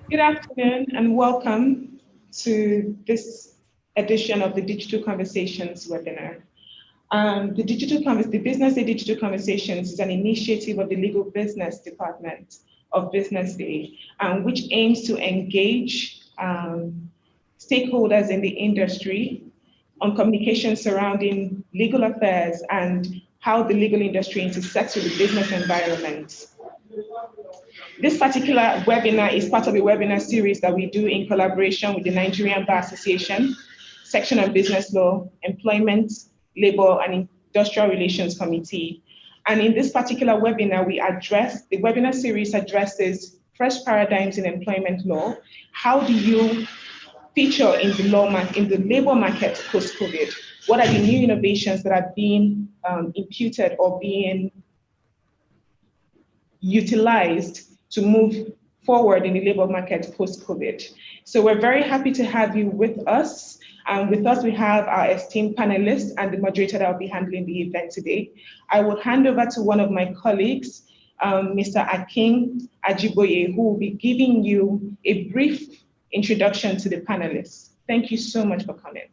Good afternoon and welcome to this edition of the Digital Conversations webinar. The Business Day Digital Conversations is an initiative of the Legal Business Department of Business Day, which aims to engage stakeholders in the industry on communication surrounding legal affairs and how the legal industry intersects with the business environment. This particular webinar is part of a webinar series that we do in collaboration with the Nigerian Bar Association, Section of Business Law, Employment, Labor, and Industrial Relations Committee. And in this particular webinar, the webinar series addresses fresh paradigms in employment law. How do you feature in the labor market post-COVID? What are the new innovations that are being imputed or being utilized to move forward in the labor market post-COVID? So we're very happy to have you with us. With us, we have our esteemed panelists and the moderator that will be handling the event today. I will hand over to one of my colleagues, Mr. Akin Ajiboye, who will be giving you a brief introduction to the panelists. Thank you so much for coming.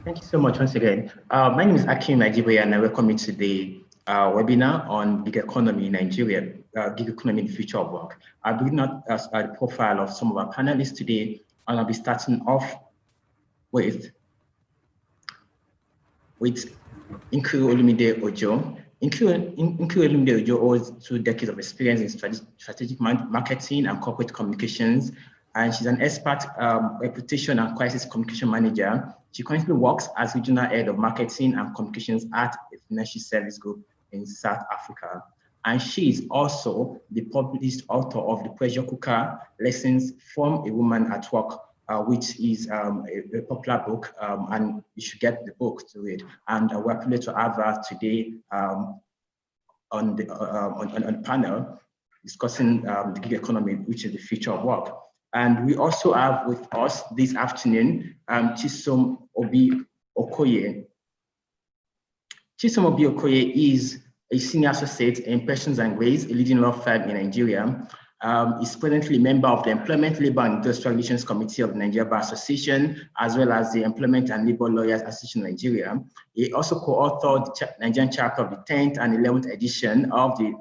Thank you so much once again. My name is Akin Ajiboye, and I welcome you to the webinar on gig economy in Nigeria, gig economy in the future of work. I'll be looking at the profile of some of our panelists today, and I'll be starting off with Nkiru Olumide Ojo. Nkiru Olumide Ojo holds 2 decades of experience in strategic marketing and corporate communications, and she's an expert reputation and crisis communication manager. She currently works as regional head of marketing and communications at a financial service group in South Africa. And she is also the published author of The Pressure Cooker: Lessons from a Woman at Work, which is a popular book, and you should get the book to read. And we're privileged to have her today on the panel discussing the gig economy, which is the future of work. And we also have with us this afternoon Chisom Obi Okoye. Chisom Obi Okoye is a senior associate in Persons and Grace, a leading law firm in Nigeria. Is presently a member of the Employment, Labor, and Industrial Relations Committee of the Nigeria Bar Association, as well as the Employment and Labor Lawyers Association of Nigeria. He also co-authored the Nigerian chapter of the 10th and 11th edition of the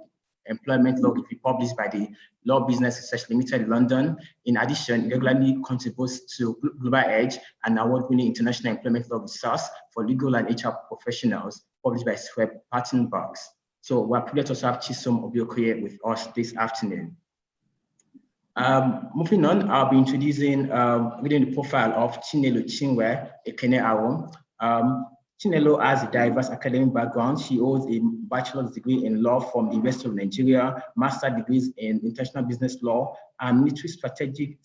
Employment Law Review, published by the Law Business Research Limited in London. In addition, he regularly contributes to Global Edge, an award-winning international employment law resource for legal and HR professionals, published by Sweb Pattenbergs. So we're privileged to have Chisom Obi Okoye with us this afternoon. Moving on, I'll be introducing, reading the profile of Chinelo Chinwe Ekene-Awo. Chinelo has a diverse academic background. She holds a bachelor's degree in law from the University of Nigeria, master's degrees in international business law and military strategy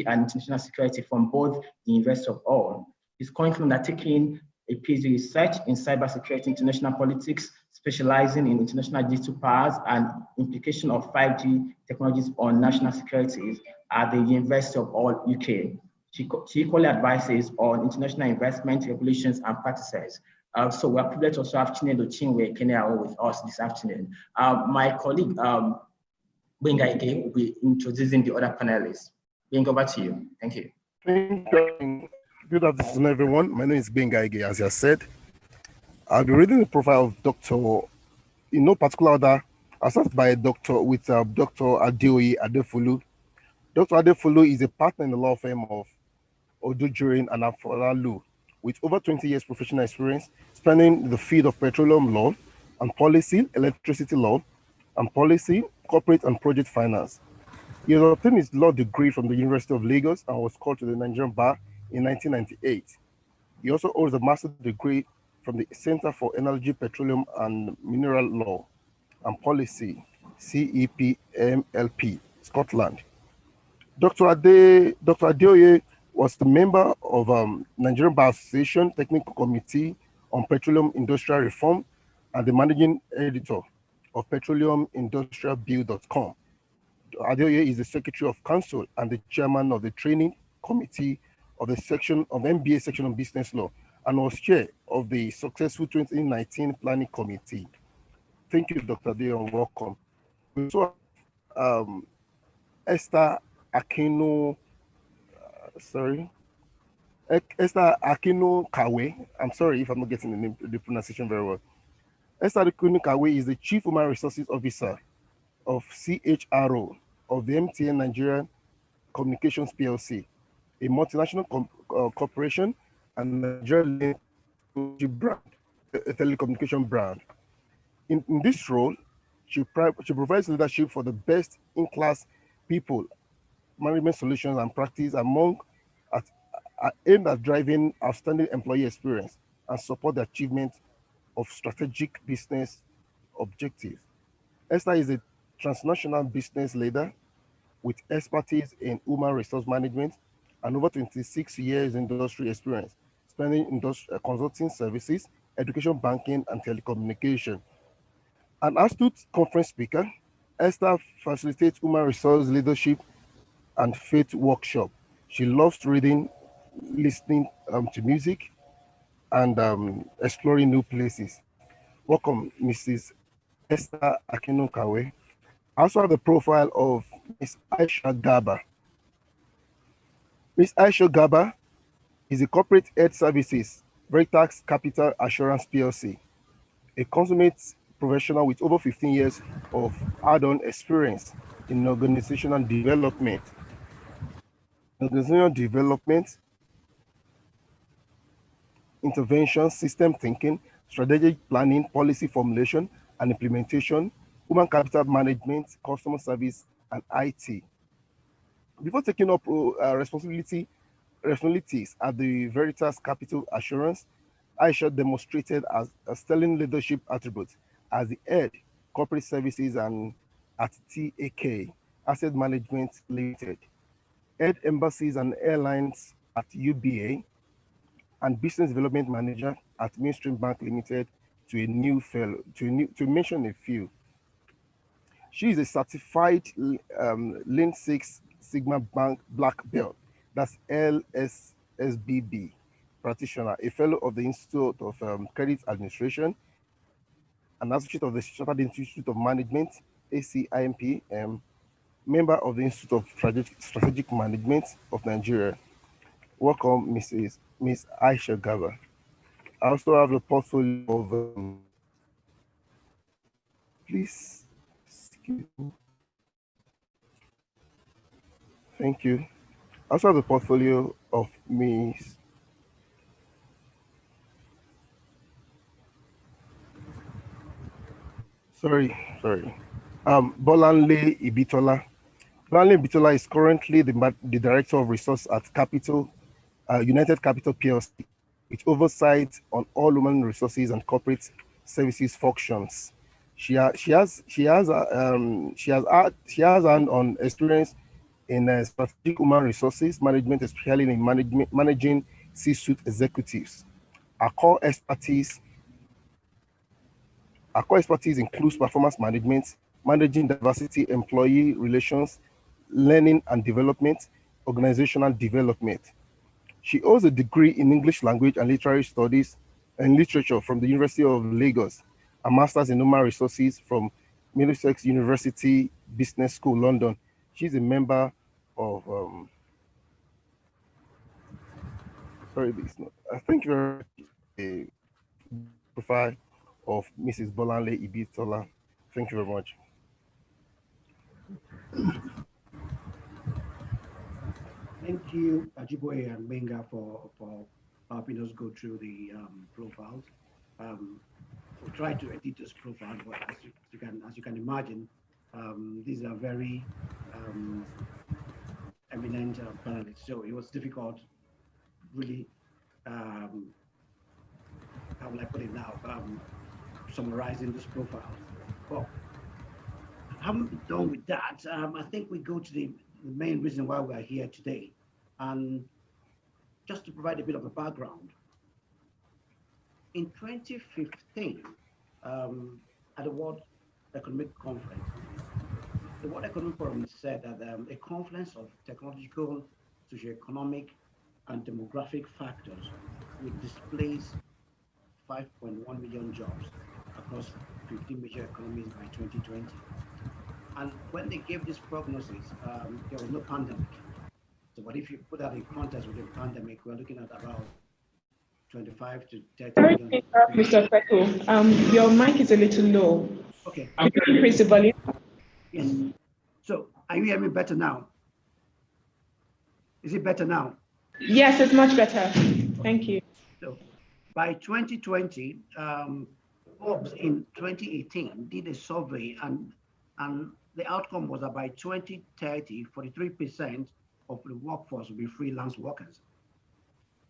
and international security from both the University of Hull. She's currently undertaking a PhD research in cybersecurity international politics, specializing in international digital powers and implication of 5G technologies on national security at the University of Hull, UK. She equally advises on international investment regulations and practices. So we're privileged to also have Chinelo Chinwe Ekene-Awo with us this afternoon. My colleague, Benga Ige, will be introducing the other panelists. Benga, over to you. Thank you. Thank you. Good afternoon, everyone. My name is Benga Ige, as you said. I'll be reading the profile of Dr. in no particular order. I'll start by Dr. Adeoye Adefulu. Dr. Adefulu is a partner in the law firm of Odujurin and Afolalu, with over 20 years professional experience spanning the field of petroleum law and policy, electricity law and policy, corporate and project finance. He has obtained his law degree from the University of Lagos and was called to the Nigerian Bar in 1998. He also holds a master's degree from the Center for Energy, Petroleum and Mineral Law and Policy, CEPMLP, Scotland. Dr. Adeoye was a member of Nigerian Bar Association Technical Committee on Petroleum Industrial Reform and the managing editor of petroleumindustrialbill.com. Adeoye is the Secretary of Council and the chairman of the Training Committee of the section of MBA section of Business Law and was chair of the successful 2019 Planning Committee. Thank you, Dr. Adeoye, and welcome. So, Esther Akino, sorry, Esther Akino Kawe. I'm sorry if I'm not getting the pronunciation very well. Esther Akino Kawe is the Chief Human Resources Officer of CHRO of the MTN Nigeria Communications PLC, a multinational corporation and Nigerian brand, a telecommunication brand. In this role, she provides leadership for the best in class people management solutions and practice aimed at driving outstanding employee experience and support the achievement of strategic business objectives. Esther is a transnational business leader with expertise in human resource management and over 26 years industry experience, spanning consulting services, education, banking, and telecommunication. An astute conference speaker, Esther facilitates human resource leadership and faith workshop. She loves reading, listening to music, and exploring new places. Welcome, Mrs. Esther Akinokawe. I also have the profile of Miss Aisha Gaba. Miss Aisha Gaba is a corporate health services, Veritax Capital Assurance PLC, a consummate professional with over 15 years of add-on experience in organizational development. Intervention, system thinking, strategic planning, policy formulation and implementation, human capital management, customer service, and IT. Before taking up responsibilities at the Veritas Capital Assurance, Aisha demonstrated as a sterling leadership attributes as the head corporate services and at TAK Asset Management Limited, head embassies and airlines at UBA, and business development manager at Mainstream Bank Limited, to mention a few. She is a certified Lean Six Sigma Bank Black Belt, that's LSSBB practitioner, a fellow of the Institute of Credit Administration, an associate of the Chartered Institute of Management, ACIMP, member of the Institute of Strategic Management of Nigeria. Welcome, Miss Aisha Gaba. I also have a portfolio of, please, excuse me. Thank you. I also have a portfolio of Miss. Sorry. Bolanle Ibitola. Bolanle Ibitola is currently the Director of Resource at United Capital PLC, with oversight on all human resources and corporate services functions. She has on experience in strategic human resources management, especially in managing C-suite executives. Our core expertise includes performance management, managing diversity, employee relations, learning and development, organizational development. She holds a degree in English language and literary studies and literature from the University of Lagos, a master's in human resources from Middlesex University Business School, London. She's a member of, sorry, this not, thank you very much, a profile of Mrs. Bolanle Ibitola. Thank you very much. Thank you, Ajiboye and Benga, for helping us go through the profiles. We'll try to edit those profiles, but as you can imagine, these are very eminent panelists. So it was difficult, really. How will I put it now? Summarizing this profile. Well, having done with that, I think we go to the main reason why we're here today. And just to provide a bit of a background, in 2015, at the World Economic Conference, the World Economic Forum said that a confluence of technological, socioeconomic, and demographic factors would displace 5.1 million jobs across 15 major economies by 2020. And when they gave this prognosis, there was no pandemic. So, but if you put that in context with the pandemic, we're looking at about 25 to 30 Sorry million. to interrupt, Mr. Feko. Your mic is a little low. Okay. Could you increase the volume? Yes. So, are you hearing me better now? Is it better now? Yes, it's much better. Thank you. So, by 2020, Forbes in 2018 did a survey, and the outcome was that by 2030, 43% of the workforce will be freelance workers.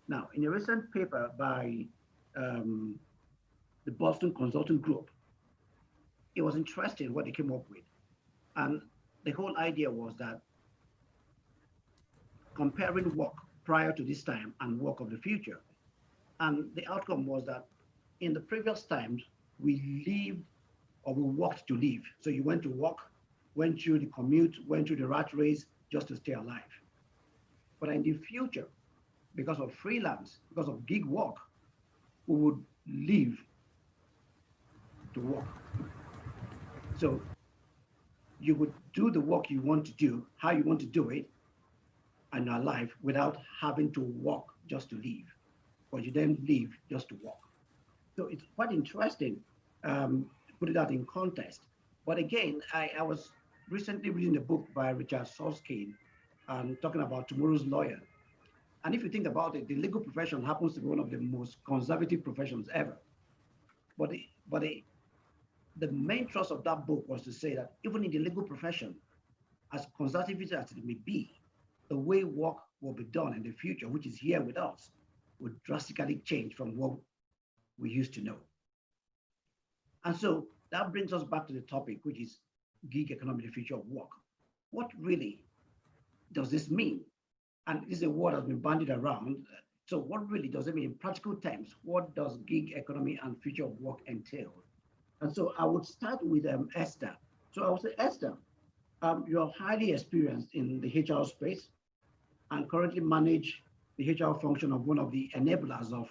Now, in a recent paper by the Boston Consulting Group, it was interesting what they came up with. And the whole idea was that comparing work prior to this time and work of the future. And the outcome was that in the previous times, we lived or we worked to live. So you went to work, went through the commute, went through the rat race just to stay alive. But in the future, because of freelance, because of gig work, we would live to work. So you would do the work you want to do, how you want to do it, and you're alive without having to work just to live, but you then live just to work. So it's quite interesting, put it out in context. But again, I was recently reading a book by Richard Susskind, talking about tomorrow's lawyer. And if you think about it, the legal profession happens to be one of the most conservative professions ever. But the main thrust of that book was to say that even in the legal profession, as conservative as it may be, the way work will be done in the future, which is here with us, would drastically change from what we used to know. And so that brings us back to the topic, which is gig economy, the future of work. What really does this mean? And this is a word that's been bandied around. So what really does it mean in practical terms? What does gig economy and future of work entail? And so I would start with Esther. So I would say, Esther, you're highly experienced in the HR space and currently manage the HR function of one of the enablers of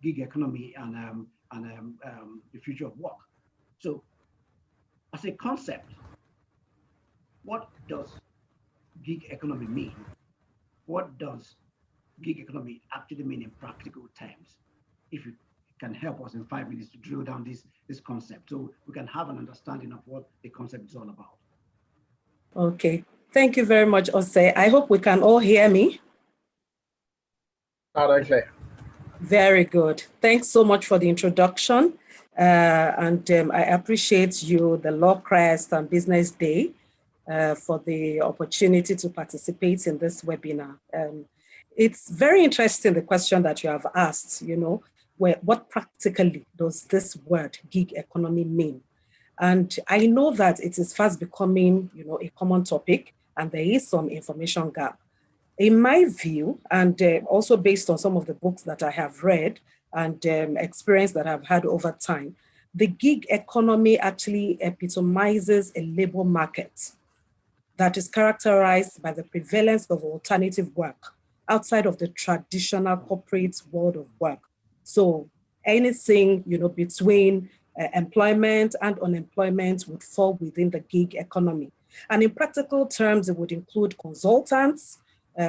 gig economy and the future of work. So as a concept, what does gig economy mean? What does gig economy actually mean in practical terms? If you can help us in 5 minutes to drill down this concept so we can have an understanding of what the concept is all about. Okay, thank you very much, Ose. I hope we can all hear me. Loud and clear. Very good. Thanks so much for the introduction. I appreciate you, the Law Crest and Business Day, for the opportunity to participate in this webinar. It's very interesting, the question that you have asked, what practically does this word gig economy mean? And I know that it is fast becoming, a common topic, and there is some information gap. In my view, and also based on some of the books that I have read and experience that I've had over time, the gig economy actually epitomizes a labor market that is characterized by the prevalence of alternative work outside of the traditional corporate world of work. So anything, between employment and unemployment would fall within the gig economy. And in practical terms, it would include consultants,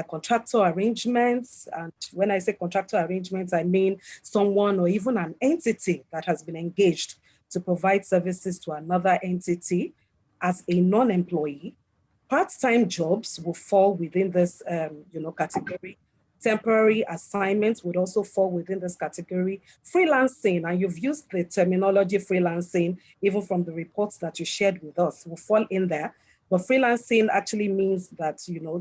contractual arrangements. And when I say contractual arrangements, I mean someone or even an entity that has been engaged to provide services to another entity as a non-employee. Part-time jobs will fall within this category. Temporary assignments would also fall within this category. Freelancing, and you've used the terminology freelancing, even from the reports that you shared with us, will fall in there. But freelancing actually means that,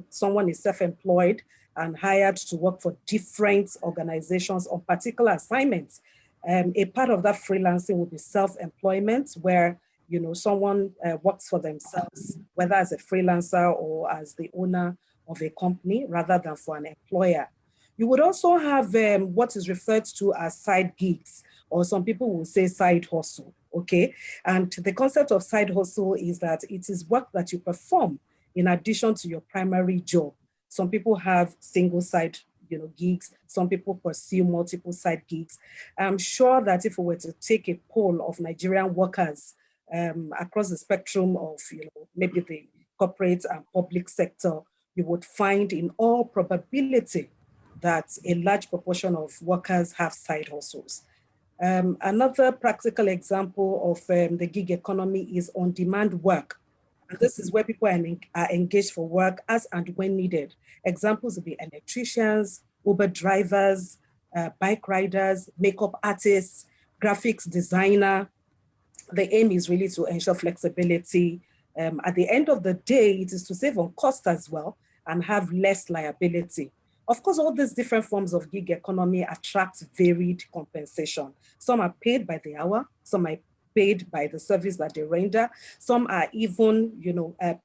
someone is self-employed and hired to work for different organizations on particular assignments. A part of that freelancing will be self-employment, where someone works for themselves, whether as a freelancer or as the owner of a company rather than for an employer. You would also have what is referred to as side gigs, or some people will say side hustle, okay? And the concept of side hustle is that it is work that you perform in addition to your primary job. Some people have single side gigs. Some people pursue multiple side gigs. I'm sure that if we were to take a poll of Nigerian workers across the spectrum of, maybe the corporate and public sector, you would find in all probability that a large proportion of workers have side hustles. Another practical example of the gig economy is on-demand work. And this is where people are engaged for work as and when needed. Examples would be electricians, Uber drivers, bike riders, makeup artists, graphics designer. The aim is really to ensure flexibility. At the end of the day, it is to save on cost as well and have less liability. Of course, all these different forms of gig economy attract varied compensation. Some are paid by the hour, some are paid by the service that they render. Some are even,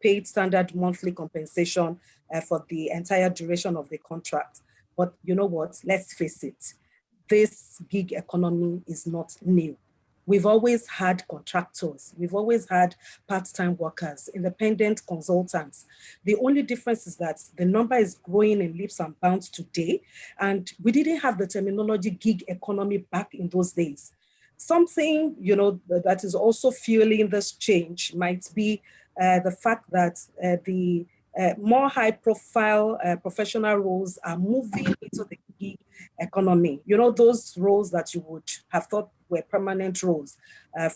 paid standard monthly compensation for the entire duration of the contract. But you know what? Let's face it, this gig economy is not new. We've always had contractors. We've always had part-time workers, independent consultants. The only difference is that the number is growing in leaps and bounds today, and we didn't have the terminology gig economy back in those days. Something, that is also fueling this change might be the fact that the more high-profile professional roles are moving into the gig economy. Those roles that you would have thought were permanent roles.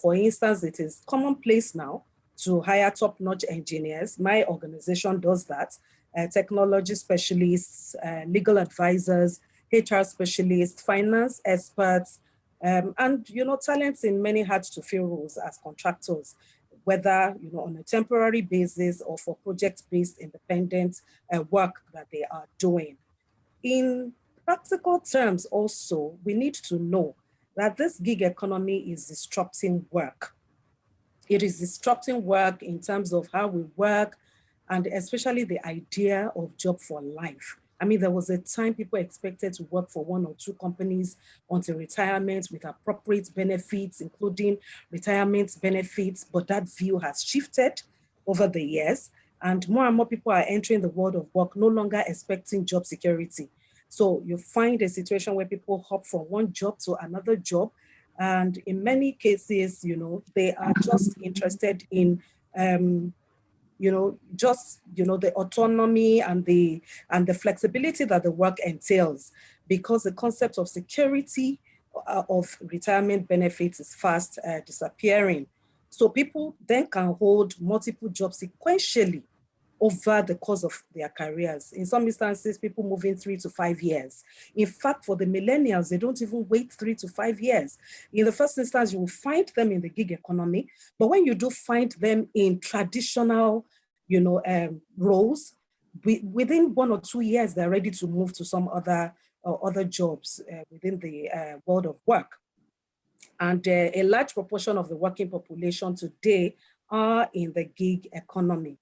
For instance, it is commonplace now to hire top-notch engineers. My organization does that. Technology specialists, legal advisors, HR specialists, finance experts, and talents in many hard-to-fill roles as contractors, whether on a temporary basis or for project-based independent work that they are doing. In practical terms also, we need to know that this gig economy is disrupting work. It is disrupting work in terms of how we work, and especially the idea of job for life. I mean, there was a time people expected to work for one or two companies until retirement with appropriate benefits, including retirement benefits, but that view has shifted over the years, and more people are entering the world of work no longer expecting job security. So you find a situation where people hop from one job to another job, and in many cases, they are just interested in the autonomy and the flexibility that the work entails, because the concept of security of retirement benefits is fast disappearing. So people then can hold multiple jobs sequentially over the course of their careers. In some instances, people moving 3 to 5 years. In fact, for the millennials, they don't even wait 3 to 5 years. In the first instance, you will find them in the gig economy, but when you do find them in traditional, roles, within 1 or 2 years, they're ready to move to some other jobs within the world of work. And a large proportion of the working population today are in the gig economy.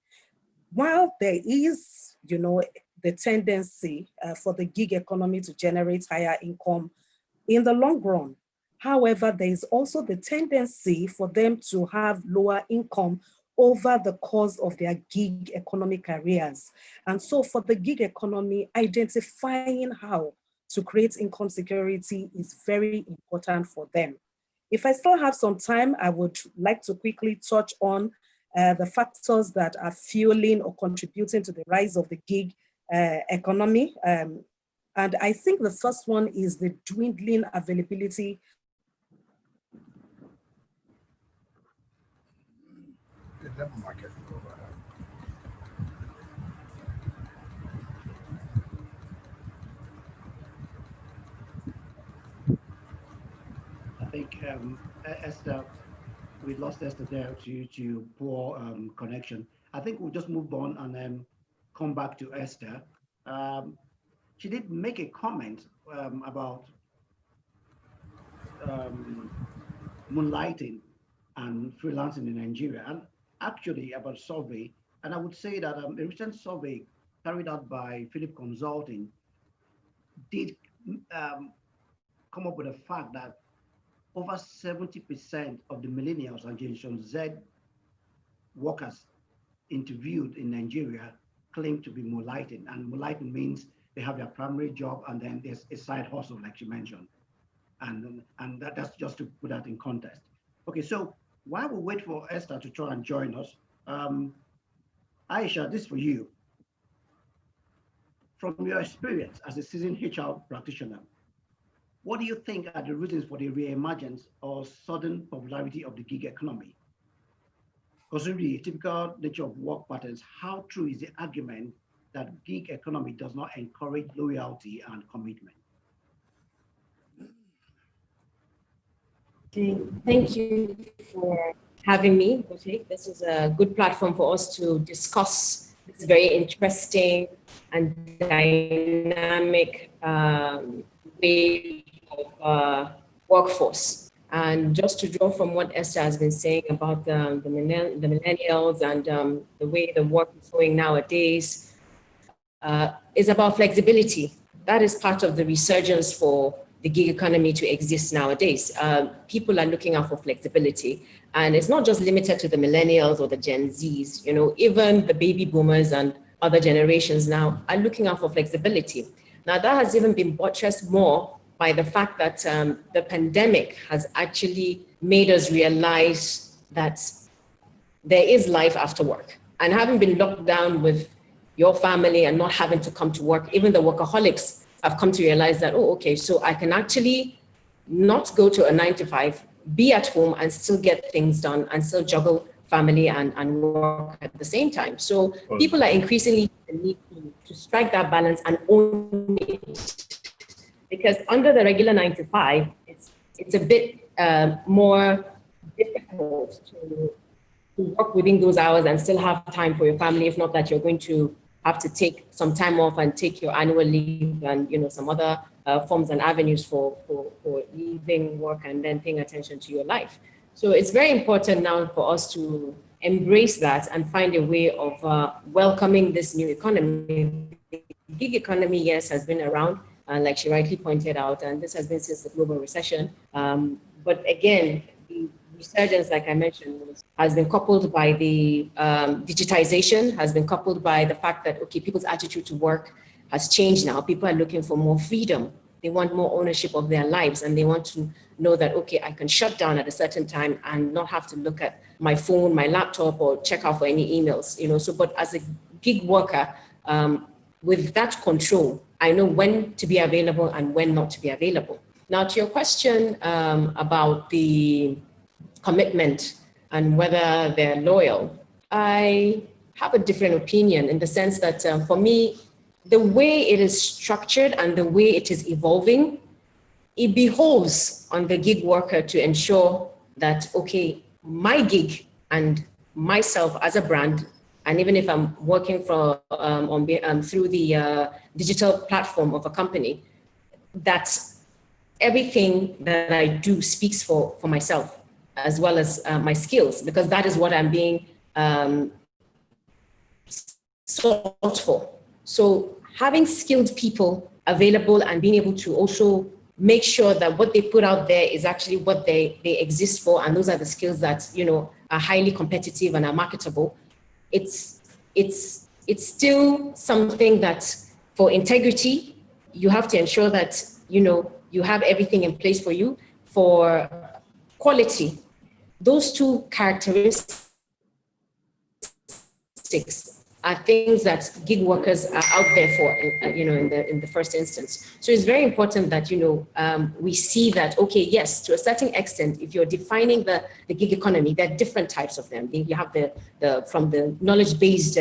While there is, the tendency for the gig economy to generate higher income in the long run, however, there is also the tendency for them to have lower income over the course of their gig economy careers. And so for the gig economy, identifying how to create income security is very important for them. If I still have some time, I would like to quickly touch on the factors that are fueling or contributing to the rise of the gig economy. And I think the first one is the dwindling availability. I think Esther, we lost Esther there to poor connection. I think we'll just move on and then come back to Esther. She did make a comment about moonlighting and freelancing in Nigeria, and actually about survey. And I would say that a recent survey carried out by Philip Consulting did come up with the fact that over 70% of the millennials and Generation Z workers interviewed in Nigeria claim to be moonlighting. And moonlighting means they have their primary job and then there's a side hustle, like you mentioned. And that's just to put that in context. Okay, so while we wait for Esther to try and join us, Aisha, this is for you. From your experience as a seasoned HR practitioner, what do you think are the reasons for the reemergence or sudden popularity of the gig economy? Considering the typical nature of work patterns, how true is the argument that gig economy does not encourage loyalty and commitment? Okay, thank you for having me, Bote. This is a good platform for us to discuss this very interesting and dynamic way of workforce. And just to draw from what Esther has been saying about the millennials and the way the work is going nowadays, is about flexibility. That is part of the resurgence for the gig economy to exist nowadays. People are looking out for flexibility, and it's not just limited to the millennials or the Gen Zs. You know, even the baby boomers and other generations now are looking out for flexibility. Now, that has even been buttressed more by the fact that the pandemic has actually made us realize that there is life after work. And having been locked down with your family and not having to come to work, even the workaholics have come to realize that, oh, okay, so I can actually not go to a 9 to 5, be at home and still get things done and still juggle family and work at the same time. So people are increasingly need to strike that balance and own it. Because under the regular 9 to 5, it's a bit more difficult to work within those hours and still have time for your family, if not that you're going to have to take some time off and take your annual leave and, you know, some other forms and avenues for leaving work and then paying attention to your life. So it's very important now for us to embrace that and find a way of welcoming this new economy. The gig economy, yes, has been around, like she rightly pointed out, and this has been since the global recession. But again, the resurgence, like I mentioned, has been coupled by the digitization, has been coupled by the fact that, okay, people's attitude to work has changed now. People are looking for more freedom. They want more ownership of their lives, and they want to know that, okay, I can shut down at a certain time and not have to look at my phone, my laptop, or check out for any emails, you know. So, but as a gig worker, with that control, I know when to be available and when not to be available. Now, to your question about the commitment and whether they're loyal, I have a different opinion in the sense that for me, the way it is structured and the way it is evolving, it behoves on the gig worker to ensure that, okay, my gig and myself as a brand, and even if I'm working for through the digital platform of a company, that everything that I do speaks for myself, as well as my skills, because that is what I'm being sought for. So having skilled people available and being able to also make sure that what they put out there is actually what they exist for, and those are the skills that, you know, are highly competitive and are marketable. It's still something that, for integrity, you have to ensure that, you know, you have everything in place for you. For quality, those two characteristics are things that gig workers are out there for, you know, in the first instance. So it's very important that, you know, we see that, okay, yes, to a certain extent, if you're defining the gig economy, there are different types of them. You have from the knowledge-based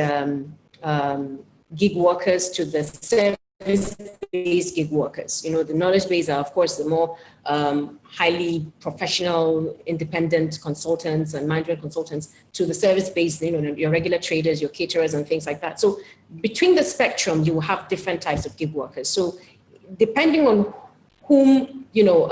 gig workers to the service-based gig workers. You know, the knowledge-based are, of course, the more highly professional, independent consultants and management consultants, to the service-based, you know, your regular traders, your caterers and things like that. So between the spectrum, you will have different types of gig workers. So depending on whom, you know,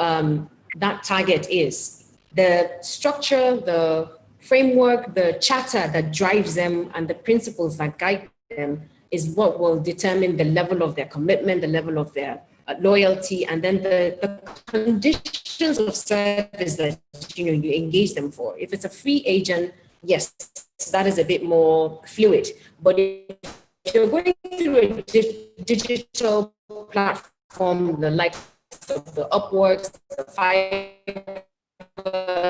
that target is, the structure, the framework, the charter that drives them and the principles that guide them is what will determine the level of their commitment, the level of their loyalty, and then the conditions of service that, you know, you engage them for. If it's a free agent, yes, that is a bit more fluid. But if you're going through a digital platform, the likes of the Upworks, the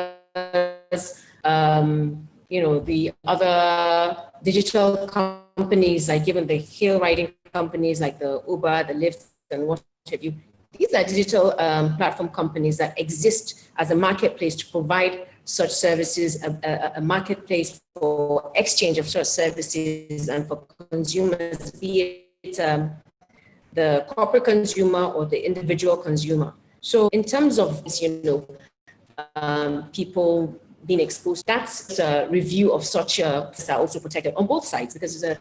Fiverrs, you know, the other digital companies, like even the hail riding companies like the Uber, the Lyft, and what have you. These are digital platform companies that exist as a marketplace to provide such services, a marketplace for exchange of such services and for consumers, be it the corporate consumer or the individual consumer. So in terms of, you know, people being exposed, that's a review of such are also protected on both sides, because it's a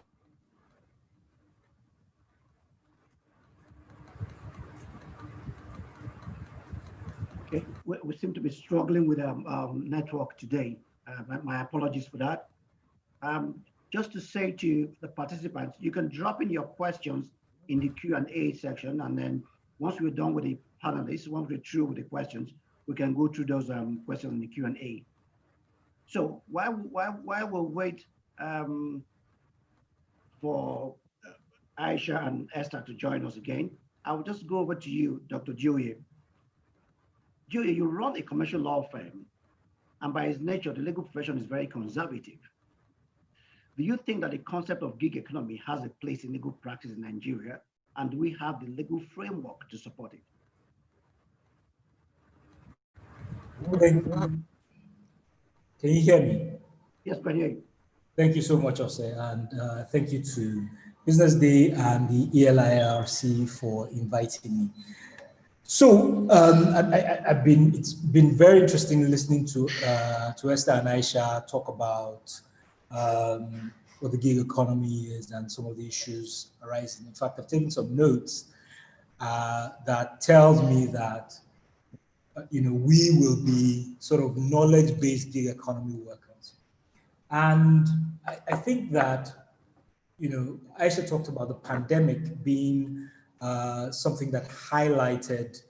Okay, we seem to be struggling with network today. My apologies for that. Just to say to the participants, you can drop in your questions in the Q&A section, and then once we're done with the panelists, once we're through with the questions, we can go through those questions in the Q&A. So while we'll wait for Aisha and Esther to join us again, I'll just go over to you, Dr. Joye. Joye, you run a commercial law firm, and by its nature, the legal profession is very conservative. Do you think that the concept of gig economy has a place in legal practice in Nigeria, and do we have the legal framework to support it? Can you hear me? Yes, I hear you. Thank you so much, Ose, and thank you to Business Day and the ELIRC for inviting me. So it's been very interesting listening to Esther and Aisha talk about what the gig economy is and some of the issues arising. In fact, I've taken some notes that tells me that you know, we will be sort of knowledge-based gig economy workers. And I think that, you know, Aisha talked about the pandemic being something that highlighted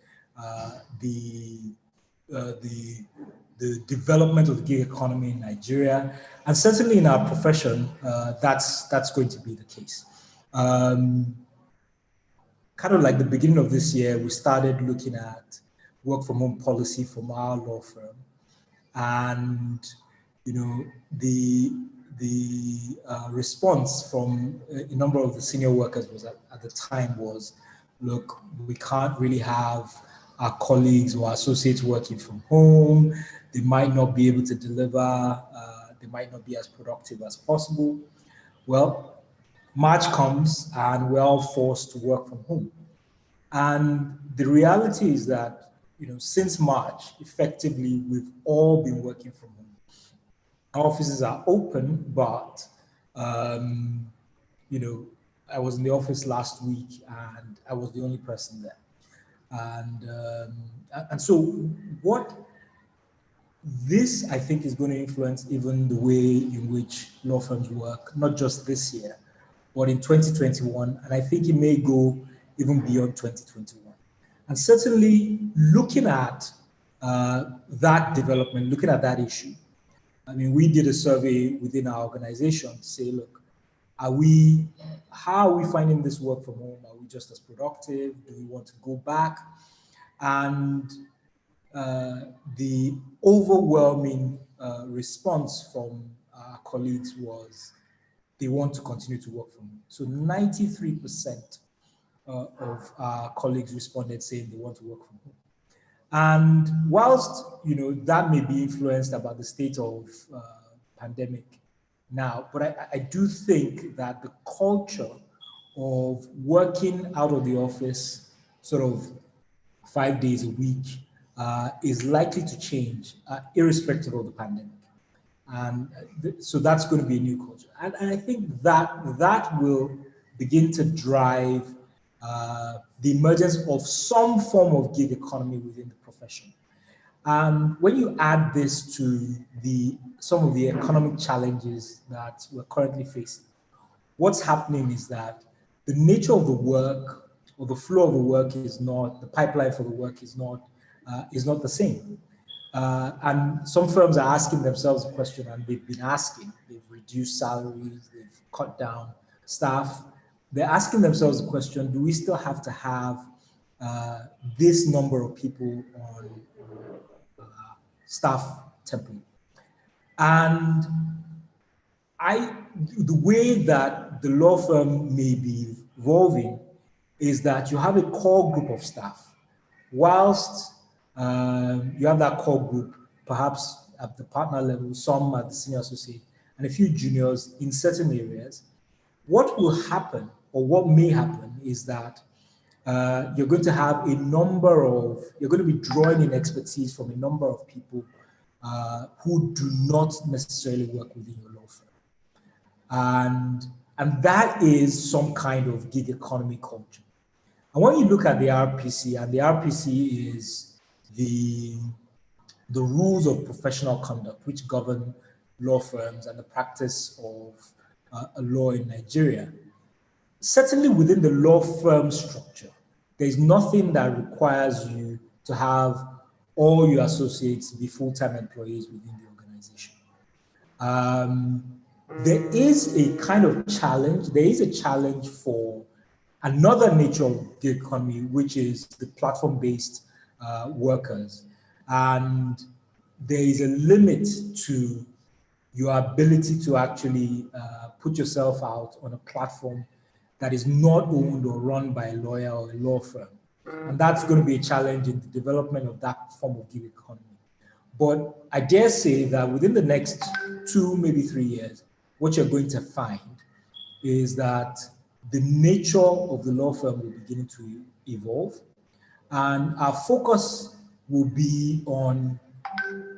the development of the gig economy in Nigeria, and certainly in our profession, that's going to be the case. Kind of like the beginning of this year, we started looking at work from home policy from our law firm, and you know the response from a number of the senior workers was at the time was, look, we can't really have our colleagues or associates working from home. They might not be able to deliver. They might not be as productive as possible. Well, March comes and we're all forced to work from home. And the reality is that, you know, since March, effectively, we've all been working from home. Our offices are open, but, you know, I was in the office last week and I was the only person there. And so what this, I think, is going to influence even the way in which law firms work, not just this year, but in 2021. And I think it may go even beyond 2021. And certainly looking at that development, looking at that issue, I mean, we did a survey within our organization to say, look, how are we finding this work from home? Are we just as productive? Do we want to go back? And the overwhelming response from our colleagues was they want to continue to work from home. So 93% of our colleagues responded saying they want to work from home. And whilst, you know, that may be influenced about the state of pandemic now, but I do think that the culture of working out of the office sort of 5 days a week is likely to change irrespective of the pandemic. And so that's going to be a new culture. And I think that will begin to drive the emergence of some form of gig economy within the profession. And when you add this to some of the economic challenges that we're currently facing, what's happening is that the nature of the work or the flow of the work is not, the pipeline for the work is not the same. And some firms are asking themselves a question, and they've been asking, they've reduced salaries, they've cut down staff. They're asking themselves the question, do we still have to have this number of people on staff template? And the way that the law firm may be evolving is that you have a core group of staff. Whilst you have that core group, perhaps at the partner level, some at the senior associate, and a few juniors in certain areas, what will happen, or what may happen, is that you're going to have you're going to be drawing in expertise from a number of people who do not necessarily work within your law firm. And that is some kind of gig economy culture. And when you look at the RPC, and the RPC is the rules of professional conduct which govern law firms and the practice of a law in Nigeria, certainly within the law firm structure, there's nothing that requires you to have all your associates be full-time employees within the organization. There is a kind of challenge. There is a challenge for another nature of the economy, which is the platform-based workers. And there is a limit to your ability to actually put yourself out on a platform that is not owned or run by a lawyer or a law firm. And that's going to be a challenge in the development of that form of gig economy. But I dare say that within the next 2, maybe 3 years, what you're going to find is that the nature of the law firm will begin to evolve. And our focus will be on,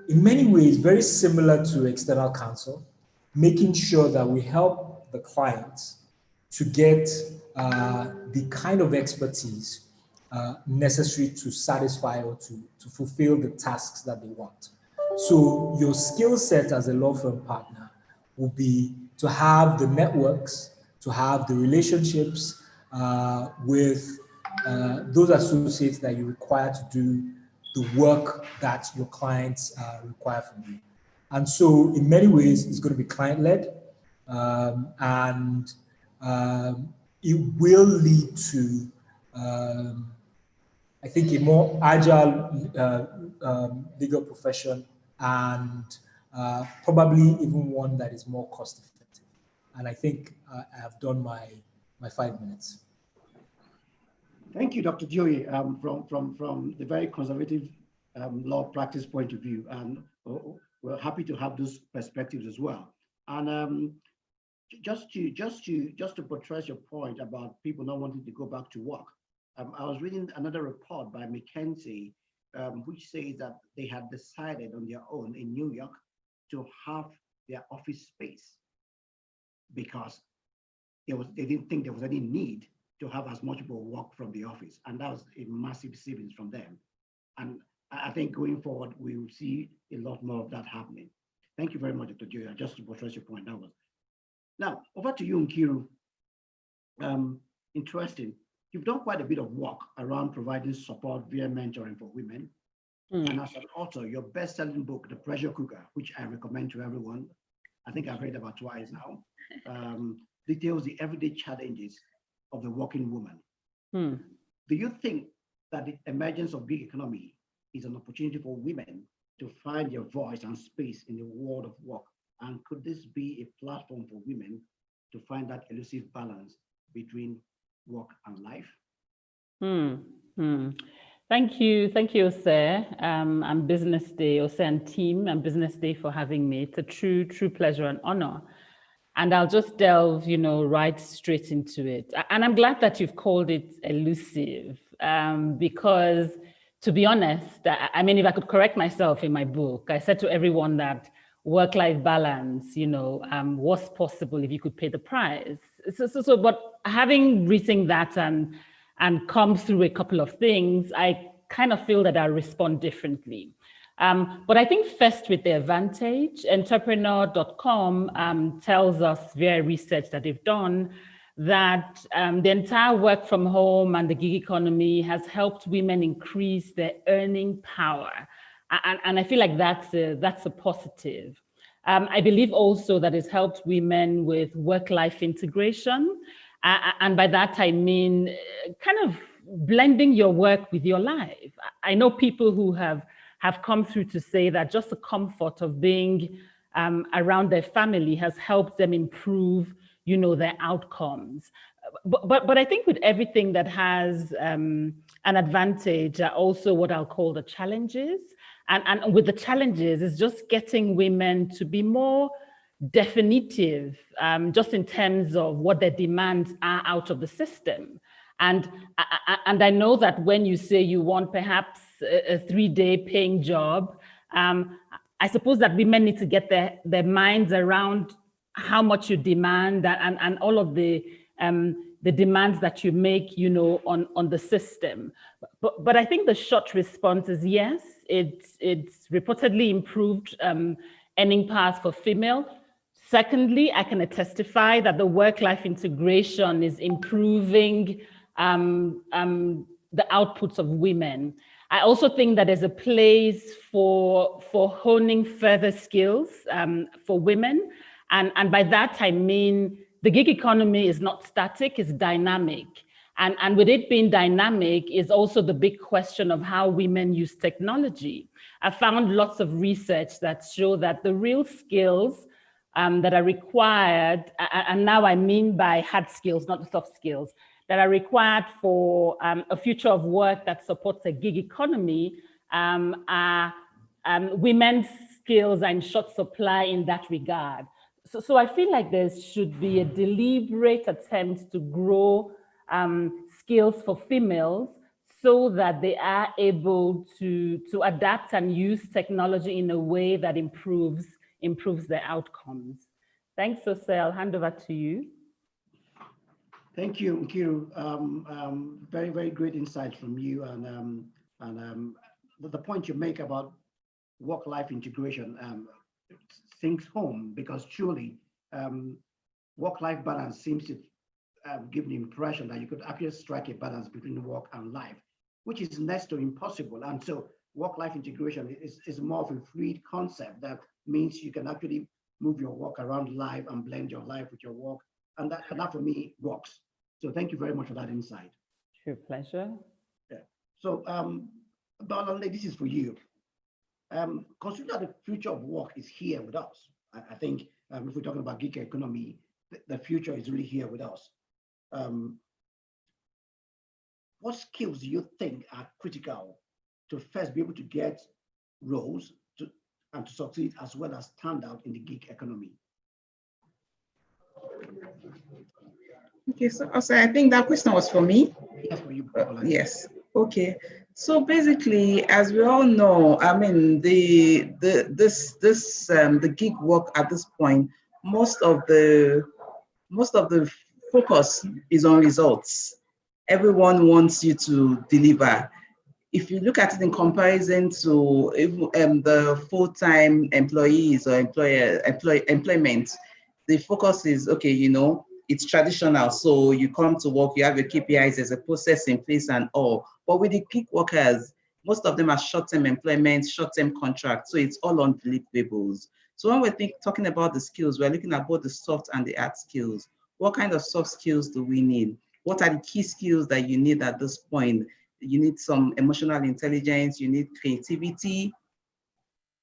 in many ways, very similar to external counsel, making sure that we help the clients to get the kind of expertise necessary to satisfy or to fulfill the tasks that they want. So your skill set as a law firm partner will be to have the networks, to have the relationships with those associates that you require to do the work that your clients require from you. And so in many ways, it's going to be client-led, and it will lead to, I think, a more agile legal profession, and probably even one that is more cost-effective. And I think I have done my 5 minutes. Thank you, Dr. Joey, from the very conservative law practice point of view, and we're happy to have those perspectives as well. And just to buttress your point about people not wanting to go back to work, I was reading another report by McKinsey, which says that they had decided on their own in New York to have their office space because they didn't think there was any need to have as much people work from the office. And that was a massive savings from them. And I think going forward, we will see a lot more of that happening. Thank you very much, Dr. Joya. Just to buttress your point, that was. Now, over to you, Nkiru. Interesting. You've done quite a bit of work around providing support via mentoring for women. And as an author, your best-selling book, The Pressure Cooker, which I recommend to everyone, I think I've read about twice now, details the everyday challenges of the working woman. Do you think that the emergence of gig economy is an opportunity for women to find their voice and space in the world of work? And could this be a platform for women to find that elusive balance between work and life? Thank you, Ose, and Business Day, Ose and team, and Business Day for having me. It's a true pleasure and honor. And I'll just delve, right straight into it. And I'm glad that you've called it elusive, because to be honest, I mean, if I could correct myself in my book, I said to everyone that work-life balance, was possible if you could pay the price. But having written that and come through a couple of things, I kind of feel that I respond differently. But I think first with the advantage, entrepreneur.com tells us via research that they've done that the entire work from home and the gig economy has helped women increase their earning power. And I feel like that's a positive. I believe also that it's helped women with work-life integration. And by that, I mean kind of blending your work with your life. I know people who have come through to say that just the comfort of being around their family has helped them improve, their outcomes. But I think with everything that has an advantage are also what I'll call the challenges. And with the challenges is just getting women to be more definitive, just in terms of what their demands are out of the system. And I know that when you say you want perhaps a 3-day paying job, I suppose that women need to get their minds around how much you demand and all of the demands that you make, on the system. But I think the short response is yes, it's reportedly improved earning paths for female. Secondly, I can testify that the work-life integration is improving the outputs of women. I also think that there's a place for honing further skills for women. And by that, I mean, the gig economy is not static, it's dynamic. And with it being dynamic is also the big question of how women use technology. I found lots of research that show that the real skills that are required, and now I mean by hard skills, not the soft skills, that are required for a future of work that supports a gig economy are women's skills are in short supply in that regard. So I feel like there should be a deliberate attempt to grow skills for females so that they are able to adapt and use technology in a way that improves their outcomes. Thanks, Jose. I'll hand over to you. Thank you, Nkiru. Very, very great insights from you, and the point you make about work-life integration sinks home, because truly work-life balance seems to give the impression that you could actually strike a balance between work and life, which is next to impossible. And so work-life integration is more of a fluid concept that means you can actually move your work around life and blend your life with your work. And that for me works. So thank you very much for that insight. Sure, pleasure. Yeah. So, Balale, this is for you. Consider that the future of work is here with us. I think if we're talking about gig economy, the future is really here with us. What skills do you think are critical to first be able to get roles and to succeed as well as stand out in the gig economy? Okay, so I think that question was for me. Yes, for you. Yes. Okay. So basically, as we all know, I mean, the gig work at this point, most of the focus is on results. Everyone wants you to deliver. If you look at it in comparison to the full-time employees or employment, the focus is, okay, it's traditional. So you come to work, you have your KPIs, there's a process in place and all. But with the gig workers, most of them are short-term employment, short-term contracts. So it's all on deliverables. So when we're talking about the skills, we're looking at both the soft and the hard skills. What kind of soft skills do we need? What are the key skills that you need at this point? You need some emotional intelligence, you need creativity.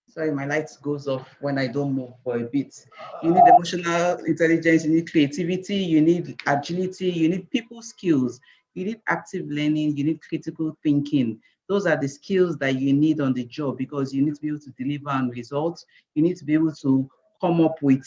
Sorry, my light goes off when I don't move for a bit. You need emotional intelligence, you need creativity, you need agility, you need people skills, you need active learning, you need critical thinking. Those are the skills that you need on the job, because you need to be able to deliver on results. You need to be able to come up with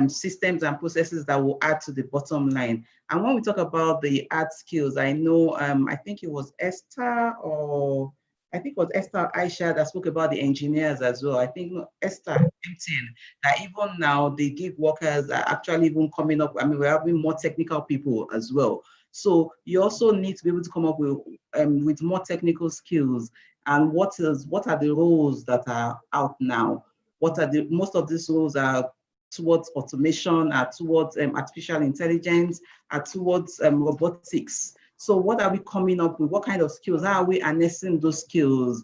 systems and processes that will add to the bottom line. And when we talk about the hard skills, I know, I think it was Esther or Aisha that spoke about the engineers as well. I think Esther mentioned that even now the gig workers are actually even coming up. I mean, we're having more technical people as well. So you also need to be able to come up with more technical skills. And what are the roles that are out now? Most of these roles are towards automation, are towards artificial intelligence, are towards robotics. So what are we coming up with? What kind of skills? How are we harnessing those skills?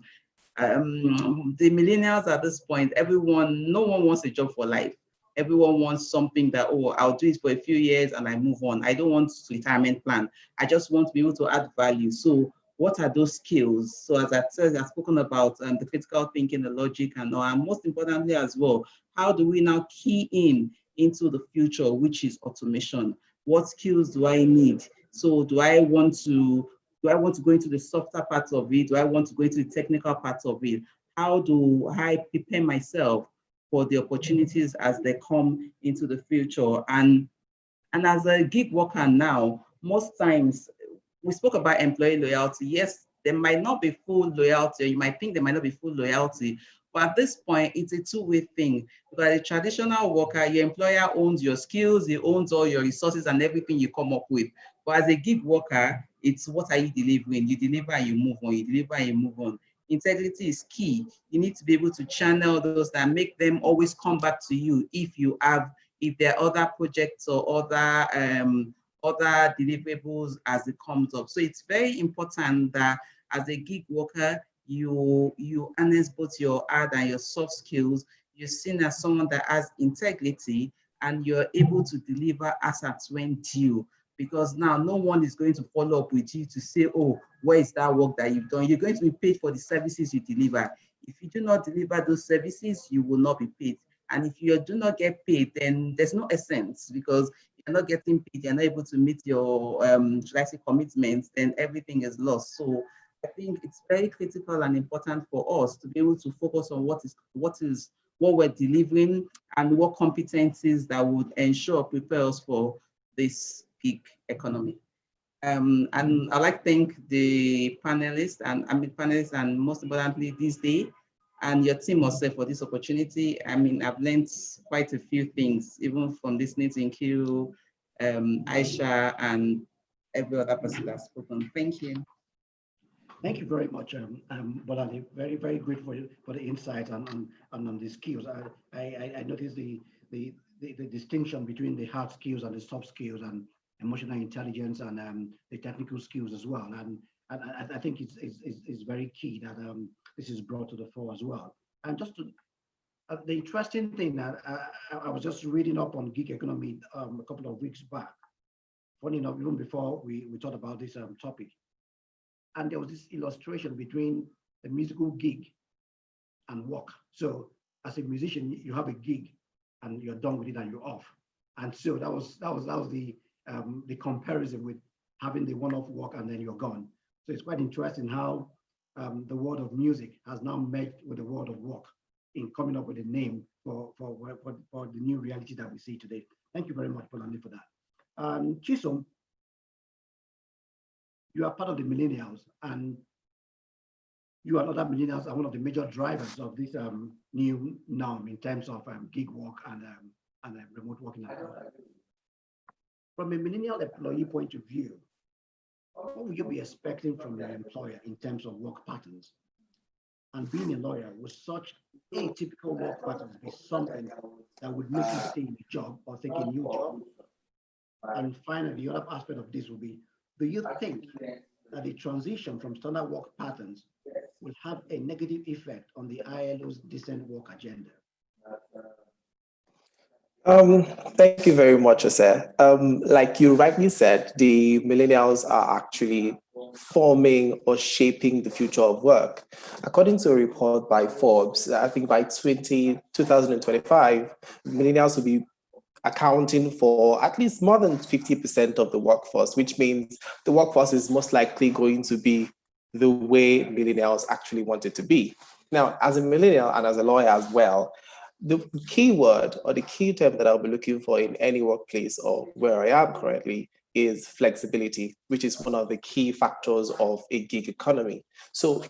The millennials at this point, no one wants a job for life. Everyone wants something that, oh, I'll do it for a few years and I move on. I don't want a retirement plan. I just want to be able to add value. So what are those skills? So as I said, I've spoken about the critical thinking, the logic, and all, and most importantly as well, how do we now key in into the future, which is automation? What skills do I need? So do I want to go into the softer parts of it? Do I want to go into the technical parts of it? How do I prepare myself for the opportunities as they come into the future? And as a gig worker now, most times we spoke about employee loyalty. Yes, there might not be full loyalty, or you might think there might not be full loyalty, but at this point, it's a two-way thing. Because as a traditional worker, your employer owns your skills, he owns all your resources and everything you come up with. But as a gig worker, it's what are you delivering? You deliver and you move on, you deliver and you move on. Integrity is key. You need to be able to channel those that make them always come back to you if there are other projects or other deliverables as it comes up. So it's very important that as a gig worker, you harness both your hard and your soft skills. You're seen as someone that has integrity and you're able to deliver as at when due. Because now no one is going to follow up with you to say, oh, where is that work that you've done? You're going to be paid for the services you deliver. If you do not deliver those services, you will not be paid. And if you do not get paid, then there's no essence, because you're not getting paid, you're not able to meet your should I say commitments, then everything is lost. So I think it's very critical and important for us to be able to focus on what we're delivering and what competencies that would ensure prepare us for this gig economy. And I'd like to thank the panelists and most importantly this day, and your team also for this opportunity. I mean, I've learned quite a few things, even from listening to Nkiru, Aisha, and every other person that's spoken. Thank you. Thank you very much, Bolani. Very, very grateful for the insight and on the skills. I noticed the distinction between the hard skills and the soft skills, and emotional intelligence, and the technical skills as well. And I think it's very key that this is brought to the fore as well. And just to, the interesting thing that I was just reading up on gig economy a couple of weeks back. Funny enough, even before we thought about this topic. And there was this illustration between a musical gig and work. So as a musician, you have a gig and you're done with it and you're off. And so that was the comparison with having the one-off work and then you're gone. So it's quite interesting how the world of music has now merged with the world of work in coming up with a name for the new reality that we see today. Thank you very much, Bolani, for that. Chisom, you are part of the millennials, and you and other millennials are one of the major drivers of this new norm in terms of gig work and remote working. From a millennial employee point of view, what would you be expecting from your employer in terms of work patterns? And being a lawyer, would such atypical work patterns be something that would make you stay in the job or take a new job? And finally, the other aspect of this will be, do you think that the transition from standard work patterns will have a negative effect on the ILO's decent work agenda? Thank you very much, Jose. Like you rightly said, the millennials are actually forming or shaping the future of work. According to a report by Forbes, I think by 2025, millennials will be accounting for at least more than 50% of the workforce, which means the workforce is most likely going to be the way millennials actually want it to be. Now, as a millennial and as a lawyer as well, the key word or the key term that I'll be looking for in any workplace or where I am currently is flexibility, which is one of the key factors of a gig economy. So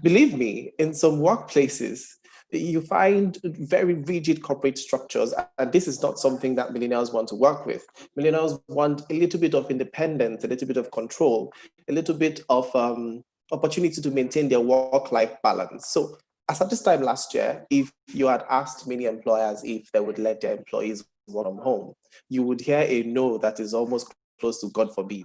believe me, in some workplaces, you find very rigid corporate structures, and this is not something that millennials want to work with. Millennials want a little bit of independence, a little bit of control, a little bit of opportunity to maintain their work-life balance. So as at this time last year, if you had asked many employers if they would let their employees work from home, you would hear a no that is almost close to God forbid.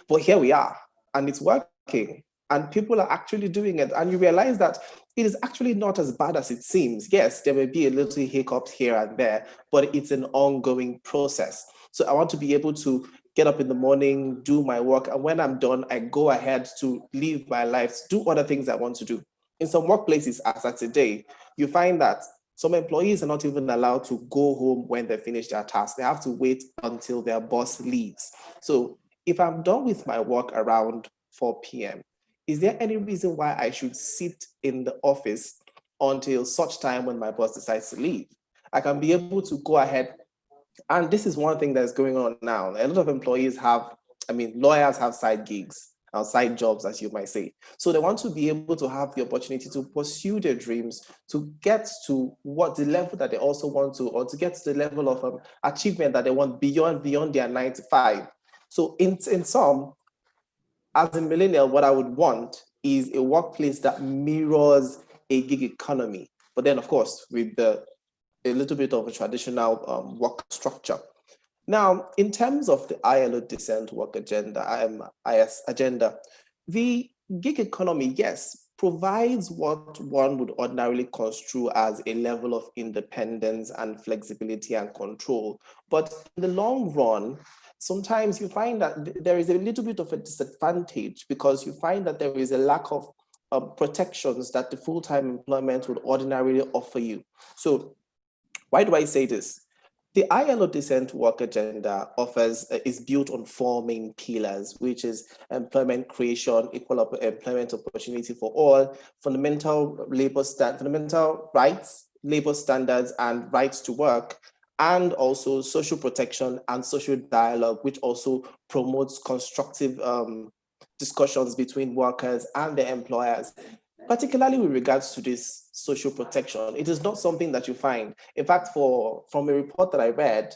But here we are, and it's working. And people are actually doing it. And you realize that it is actually not as bad as it seems. Yes, there may be a little hiccups here and there, but it's an ongoing process. So I want to be able to get up in the morning, do my work, and when I'm done, I go ahead to live my life, do other things I want to do. In some workplaces, as at today, you find that some employees are not even allowed to go home when they finish their task. They have to wait until their boss leaves. So if I'm done with my work around 4 p.m., is there any reason why I should sit in the office until such time when my boss decides to leave? I can be able to go ahead. And this is one thing that's going on now. A lot of employees have, lawyers have side gigs, or side jobs, as you might say. So they want to be able to have the opportunity to pursue their dreams, to get to what the level that they also want to, or to get to the level of achievement that they want beyond their 9 to 5. So in sum, as a millennial, what I would want is a workplace that mirrors a gig economy, but then of course with a little bit of a traditional work structure. Now, in terms of the ILO decent work agenda, IS agenda, the gig economy, yes, provides what one would ordinarily construe as a level of independence and flexibility and control. But in the long run, sometimes you find that there is a little bit of a disadvantage because you find that there is a lack of protections that the full-time employment would ordinarily offer you. So why do I say this? The ILO decent work agenda is built on 4 main pillars, which is employment creation, equal employment opportunity for all, fundamental rights, labor standards, and rights to work, and also social protection and social dialogue, which also promotes constructive discussions between workers and their employers. Particularly with regards to this social protection, it is not something that you find. In fact, from a report that I read,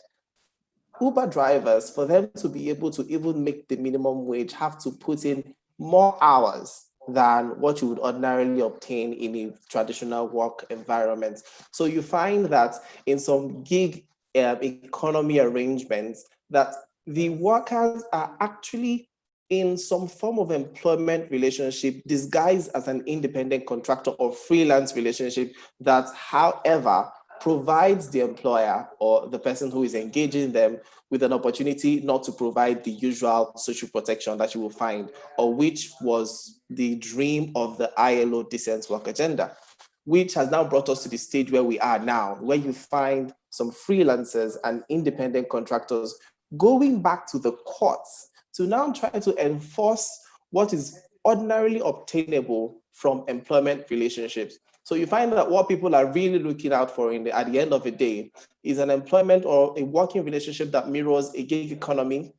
Uber drivers, for them to be able to even make the minimum wage, have to put in more hours than what you would ordinarily obtain in a traditional work environment. So you find that in some gig economy arrangements, that the workers are actually in some form of employment relationship disguised as an independent contractor or freelance relationship that, however, provides the employer or the person who is engaging them with an opportunity not to provide the usual social protection that you will find, or which was the dream of the ILO decent work agenda, which has now brought us to the stage where we are now, where you find some freelancers and independent contractors going back to the courts to now try to enforce what is ordinarily obtainable from employment relationships. So you find that what people are really looking out for at the end of the day is an employment or a working relationship that mirrors a gig economy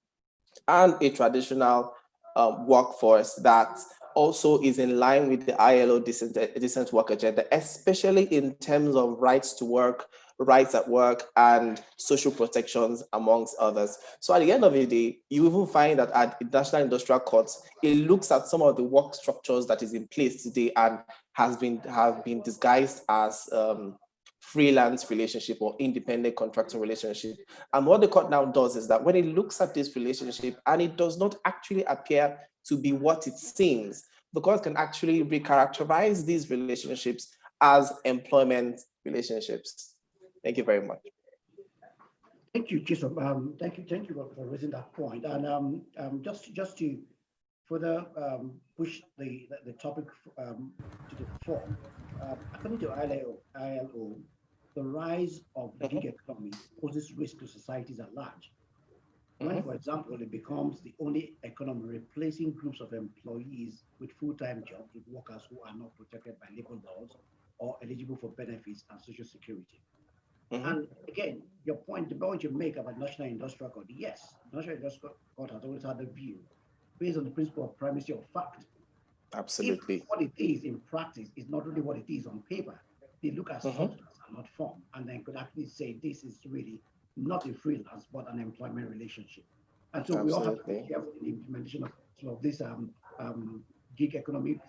and a traditional workforce that also is in line with the ILO decent work agenda, especially in terms of rights to work, rights at work, and social protections, amongst others. So at the end of the day, you even find that at national industrial courts, it looks at some of the work structures that is in place today and have been disguised as freelance relationship or independent contracting relationship. And what the court now does is that when it looks at this relationship and it does not actually appear to be what it seems, the court can actually recharacterize these relationships as employment relationships. Thank you very much. Thank you, Chisom. Thank you for raising that point. And just to further push the topic to the fore, according to ILO, the rise of the gig economy poses risk to societies at large. When, for example, it becomes the only economy replacing groups of employees with full-time jobs with workers who are not protected by labor laws or eligible for benefits and social security. And again, the point you make about National Industrial Code, yes, National Industrial Code has always had a view based on the principle of primacy of fact. Absolutely. If what it is in practice is not really what it is on paper, they look at substance and not form, and then could actually say this is really not a freelance but an employment relationship. And so we all have to be careful in the implementation of some of these gig economic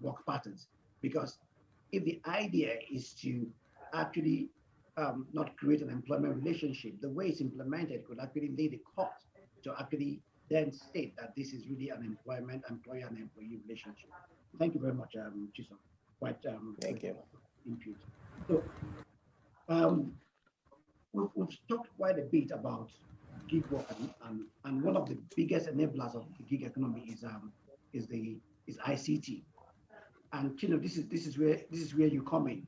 work patterns, because if the idea is to actually not create an employment relationship, the way it's implemented could actually lead the court to actually then state that this is really an employer and employee relationship. Thank you very much, Chisom. Quite thank you. Input. So we've talked quite a bit about gig work, and one of the biggest enablers of the gig economy is ICT. And this is where you come in.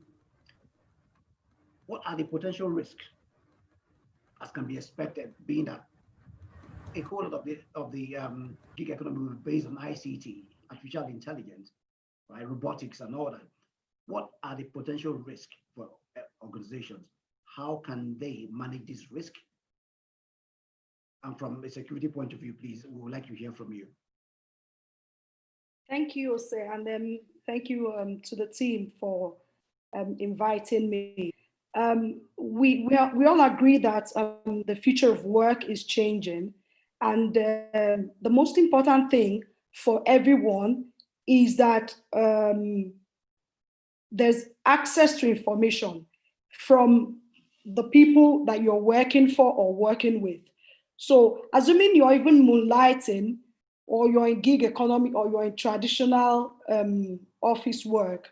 What are the potential risks as can be expected, being that a whole lot of the gig economy will be based on ICT, artificial intelligence, right, robotics, and all that? What are the potential risks for organizations? How can they manage this risk? And from a security point of view, please, we would like to hear from you. Thank you, Jose, and thank you to the team for inviting me. We all agree that the future of work is changing, and the most important thing for everyone is that there's access to information from the people that you're working for or working with. So assuming you're even moonlighting, or you're in gig economy, or you're in traditional office work,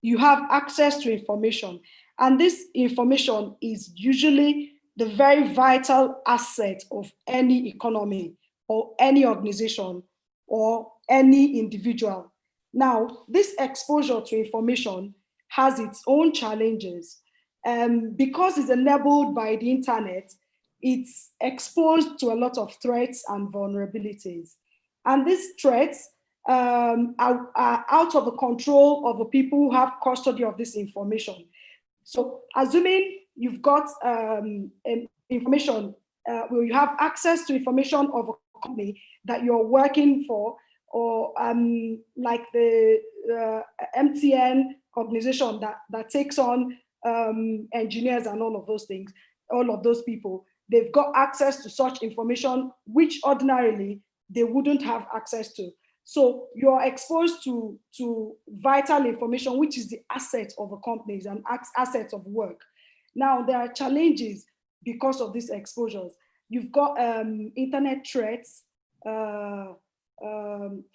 you have access to information. And this information is usually the very vital asset of any economy or any organization or any individual. Now, this exposure to information has its own challenges. Because it's enabled by the internet, it's exposed to a lot of threats and vulnerabilities. And these threats are out of the control of the people who have custody of this information. So assuming you've got information, where you have access to information of a company that you're working for, or like the MTN organization that takes on engineers and all of those things, all of those people, they've got access to such information which ordinarily they wouldn't have access to. So you're exposed to vital information, which is the asset of a company and asset of work. Now, there are challenges because of these exposures. You've got internet threats,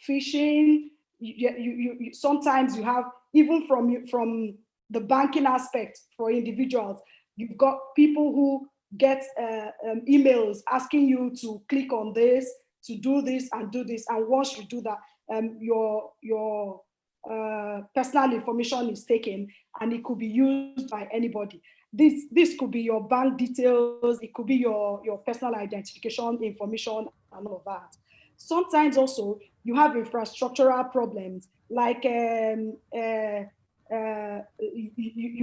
phishing. You sometimes you have, even from the banking aspect for individuals, you've got people who get emails asking you to click on this, to do this and do this, and once you do that, your personal information is taken, and it could be used by anybody. This could be your bank details, it could be your personal identification information and all of that. Sometimes also you have infrastructural problems, like you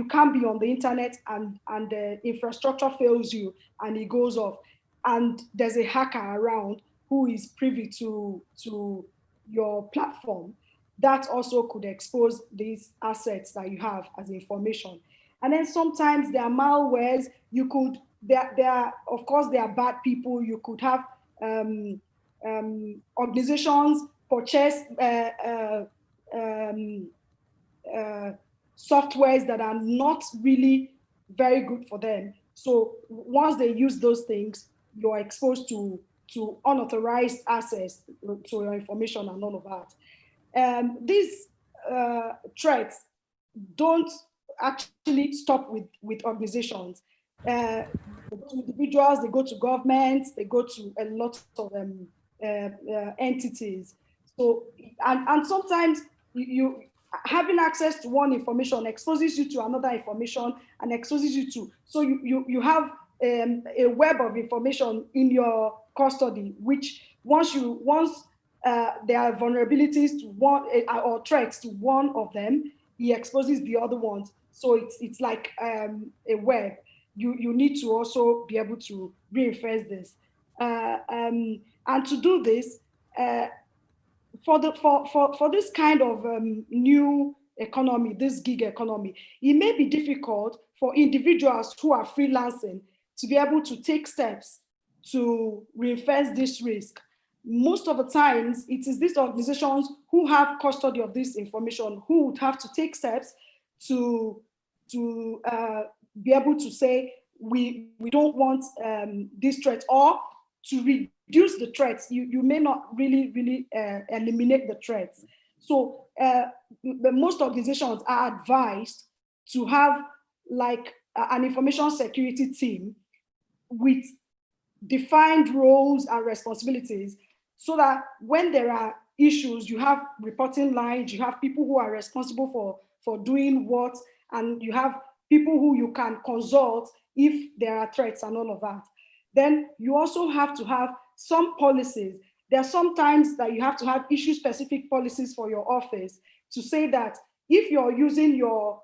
can't be on the internet and the infrastructure fails you and it goes off, and there's a hacker around who is privy to your platform. That also could expose these assets that you have as information. And then sometimes there are malwares. Of course, there are bad people. You could have organizations purchase softwares that are not really very good for them. So once they use those things, you're exposed to unauthorized access to your information and all of that. These threats don't actually stop with organizations. They go to individuals, they go to governments, they go to a lot of entities. So, and sometimes you having access to one information exposes you to another information and exposes you to, so you have a web of information in your custody, which once there are vulnerabilities to one or threats to one of them, he exposes the other ones. So it's like a web. You need to also be able to reinforce this, and to do this, for this kind of new economy, this gig economy, it may be difficult for individuals who are freelancing to be able to take steps to reinforce this risk. Most of the times, it is these organizations who have custody of this information who would have to take steps to be able to say, we don't want this threat, or to reduce the threats. You may not really eliminate the threats. So most organizations are advised to have like an information security team with defined roles and responsibilities so that when there are issues, you have reporting lines, you have people who are responsible for doing what, and you have people who you can consult if there are threats and all of that. Then you also have to have some policies. There are sometimes that you have to have issue-specific policies for your office to say that if you're using your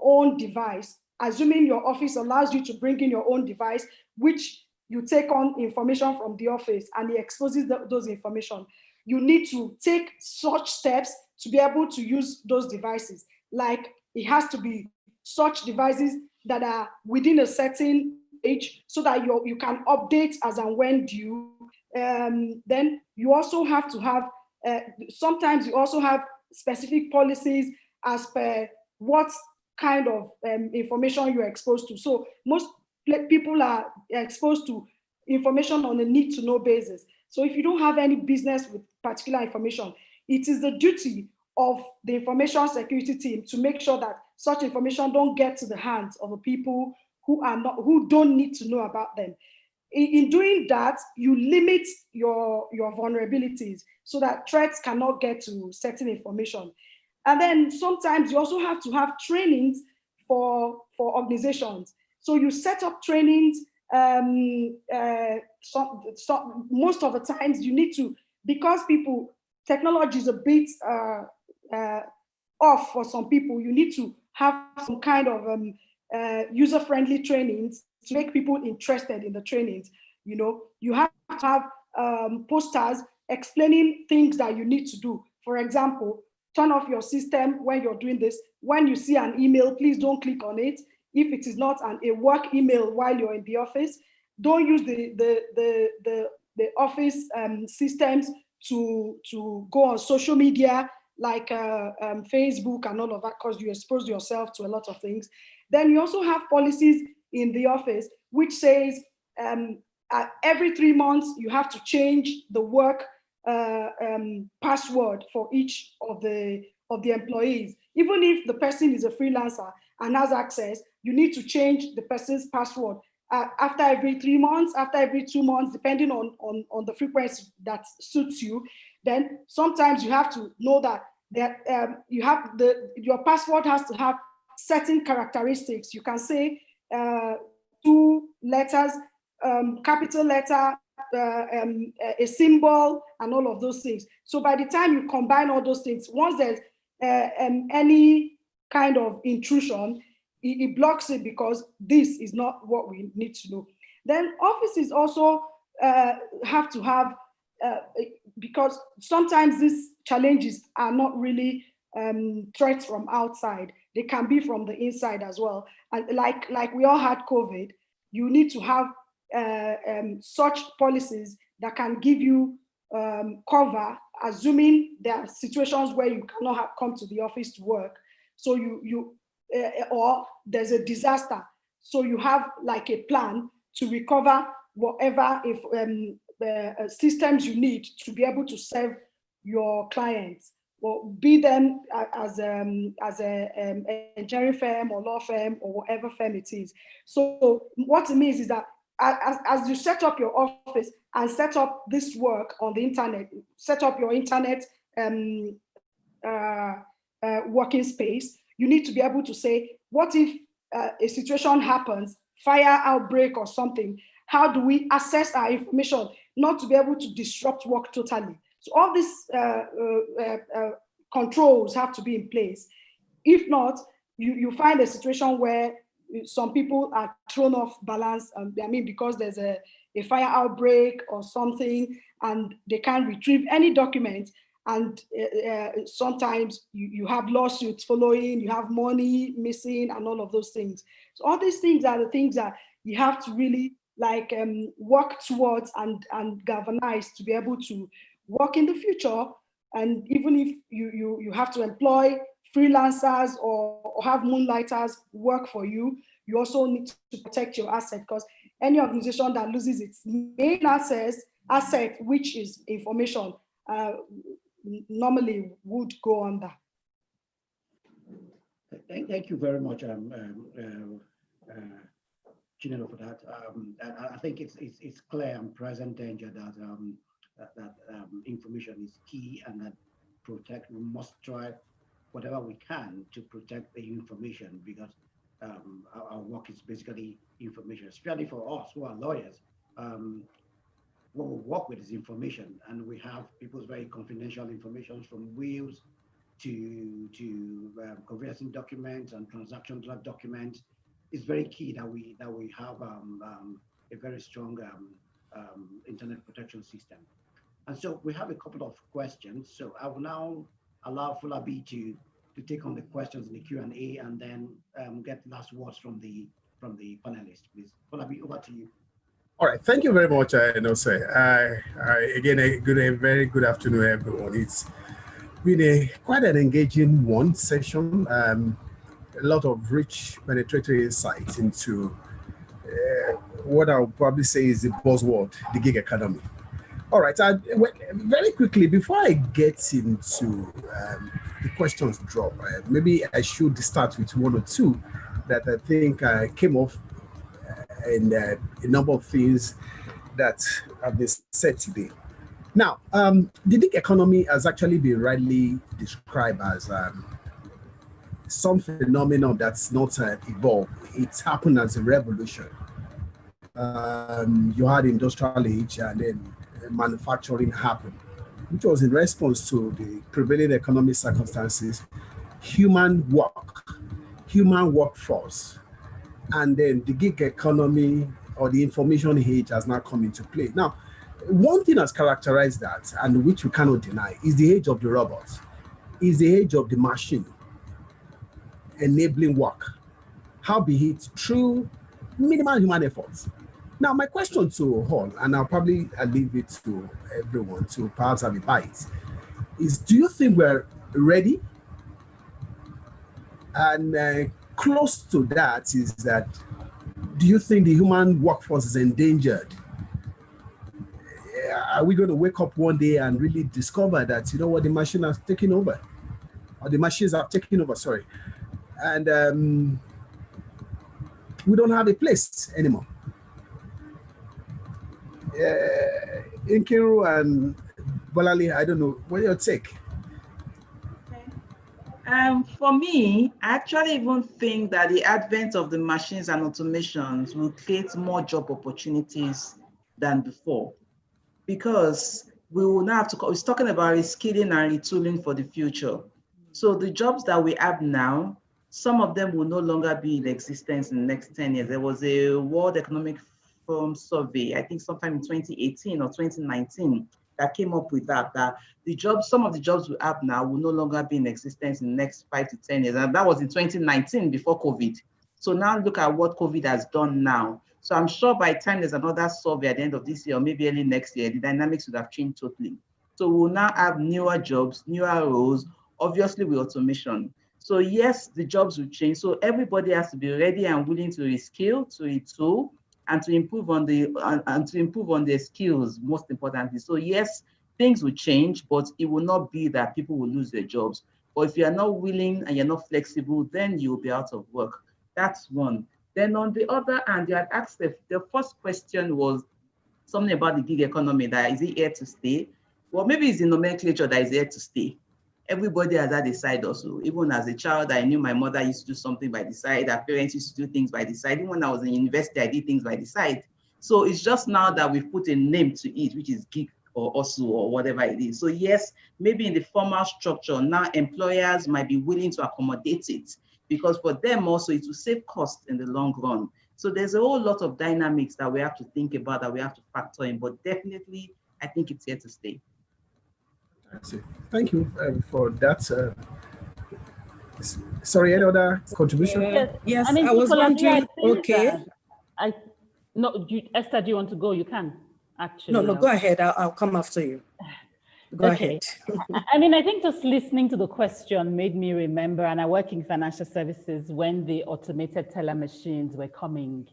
own device, assuming your office allows you to bring in your own device, which you take on information from the office and it exposes those information, you need to take such steps to be able to use those devices. Like it has to be such devices that are within a certain age so that you can update as and when due. Then you also have to have, sometimes you also have specific policies as per what kind of information you're exposed to. So most people are exposed to information on a need to know basis. So if you don't have any business with particular information, it is the duty of the information security team to make sure that such information don't get to the hands of the people who don't need to know about them. In doing that, you limit your vulnerabilities so that threats cannot get to certain information. And then sometimes you also have to have trainings for organizations. So you set up trainings. Most of the times you need to, because technology is a bit off for some people, you need to have some kind of user-friendly trainings to make people interested in the trainings. You know, you have to have posters explaining things that you need to do. For example, turn off your system when you're doing this. When you see an email, please don't click on it. If it is not a work email while you're in the office, don't use the office systems to go on social media like Facebook and all of that, because you expose yourself to a lot of things. Then you also have policies in the office which says every 3 months you have to change the work password for each of the employees. Even if the person is a freelancer and has access, you need to change the person's password after every 3 months, after every 2 months, depending on the frequency that suits you. Then sometimes you have to know that your password has to have certain characteristics. You can say 2 letters, capital letter, a symbol, and all of those things. So by the time you combine all those things, once there's any kind of intrusion, it blocks it, because this is not what we need to know. Then offices also have to have, because sometimes these challenges are not really threats from outside. They can be from the inside as well. And like we all had COVID, you need to have such policies that can give you cover, assuming there are situations where you cannot come to the office to work. So or there's a disaster. So you have like a plan to recover whatever systems you need to be able to serve your clients, or be them as an engineering firm or law firm or whatever firm it is. So what it means is that as you set up your office and set up this work on the internet, set up your internet working space, you need to be able to say, what if a situation happens, fire outbreak or something? How do we access our information not to be able to disrupt work totally? So all these controls have to be in place. If not, you find a situation where some people are thrown off balance, because there's a fire outbreak or something, and they can't retrieve any document. And sometimes you have lawsuits following, you have money missing, and all of those things. So all these things are the things that you have to really work towards and galvanize to be able to work in the future. And even if you have to employ freelancers or have moonlighters work for you, you also need to protect your asset, because any organization that loses its main asset, which is information, normally would go under. Thank you very much, Chinelo, for that. And I think it's clear and present danger that information is key, and that we must try whatever we can to protect the information, because our work is basically information, especially for us who are lawyers. What we work with is information, and we have people's very confidential information, from wills to conveyancing documents and transaction documents. It's very key that we have a very strong internet protection system. And so we have a couple of questions. So I will now allow Fulabi to take on the questions in the Q&A, and then get last words from the panelists, please. Fulabi, over to you. All right, thank you very much, Enose. Again, a very good afternoon, everyone. It's been quite an engaging one session. A lot of rich, penetrating insights into what I'll probably say is the buzzword, the gig economy. All right, very quickly, before I get into the questions drop, maybe I should start with one or two that I think came off in a number of things that have been said today. Now, the gig economy has actually been rightly described as some phenomenon that's not evolved. It's happened as a revolution. You had industrial age, and then manufacturing happened, which was in response to the prevailing economic circumstances, human workforce, and then the gig economy or the information age has now come into play. Now, one thing that's characterized that, and which we cannot deny, is the age of the robot, is the age of the machine enabling work, howbeit through minimal human efforts. Now, my question to all, and I'll leave it to everyone to perhaps have a bite, is: do you think we're ready? And close to that is that, do you think the human workforce is endangered? Are we going to wake up one day and really discover that, you know what, the machine has taken over, or the machines have taken over, sorry, and we don't have a place anymore? Nkiru and Bolali, I don't know, what's your take? For me, I actually even think that the advent of the machines and automations will create more job opportunities than before, because we will now have to, it's talking about reskilling and retooling for the future. So the jobs that we have now, some of them will no longer be in existence in the next 10 years. There was a World Economic Forum survey, I think sometime in 2018 or 2019, that came up with that the jobs, some of the jobs we have now will no longer be in existence in the next 5 to 10 years. And that was in 2019, before COVID. So now look at what COVID has done now. So I'm sure by the time there's another survey at the end of this year, or maybe early next year, the dynamics would have changed totally. So we'll now have newer jobs, newer roles, obviously with automation. So yes, the jobs will change. So everybody has to be ready and willing to reskill, to retool, and to improve on their skills, most importantly. So yes, things will change, but it will not be that people will lose their jobs. But if you are not willing and you're not flexible, then you'll be out of work. That's one. Then on the other hand, you had asked the first question was something about the gig economy, that is it here to stay? Well, maybe it's the nomenclature that is here to stay. Everybody has had a side also. Even as a child, I knew my mother used to do something by the side. Our parents used to do things by the side. Even when I was in university, I did things by the side. So it's just now that we've put a name to it, which is gig or also or whatever it is. So yes, maybe in the formal structure, now employers might be willing to accommodate it, because for them also it will save costs in the long run. So there's a whole lot of dynamics that we have to think about, that we have to factor in, but definitely I think it's here to stay. Thank you for that. Sorry, any other contribution? Yes, I mean, I was wondering, okay. Esther, do you want to go? You can, actually. No, go ahead. I'll come after you. Go ahead. I mean, I think just listening to the question made me remember, and I work in financial services, when the automated teller machines were coming,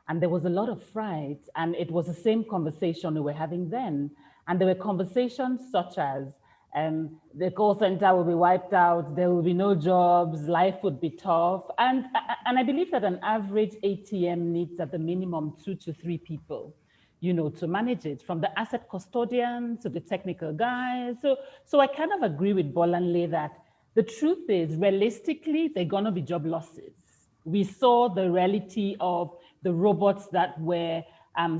and there was a lot of fright, and it was the same conversation we were having then. And there were conversations such as, The call center will be wiped out, there will be no jobs, life would be tough. And I believe that an average ATM needs at the minimum 2 to 3 people, to manage it, from the asset custodians to the technical guys. So I kind of agree with Bolanle that the truth is, realistically, there are gonna be job losses. We saw the reality of the robots that were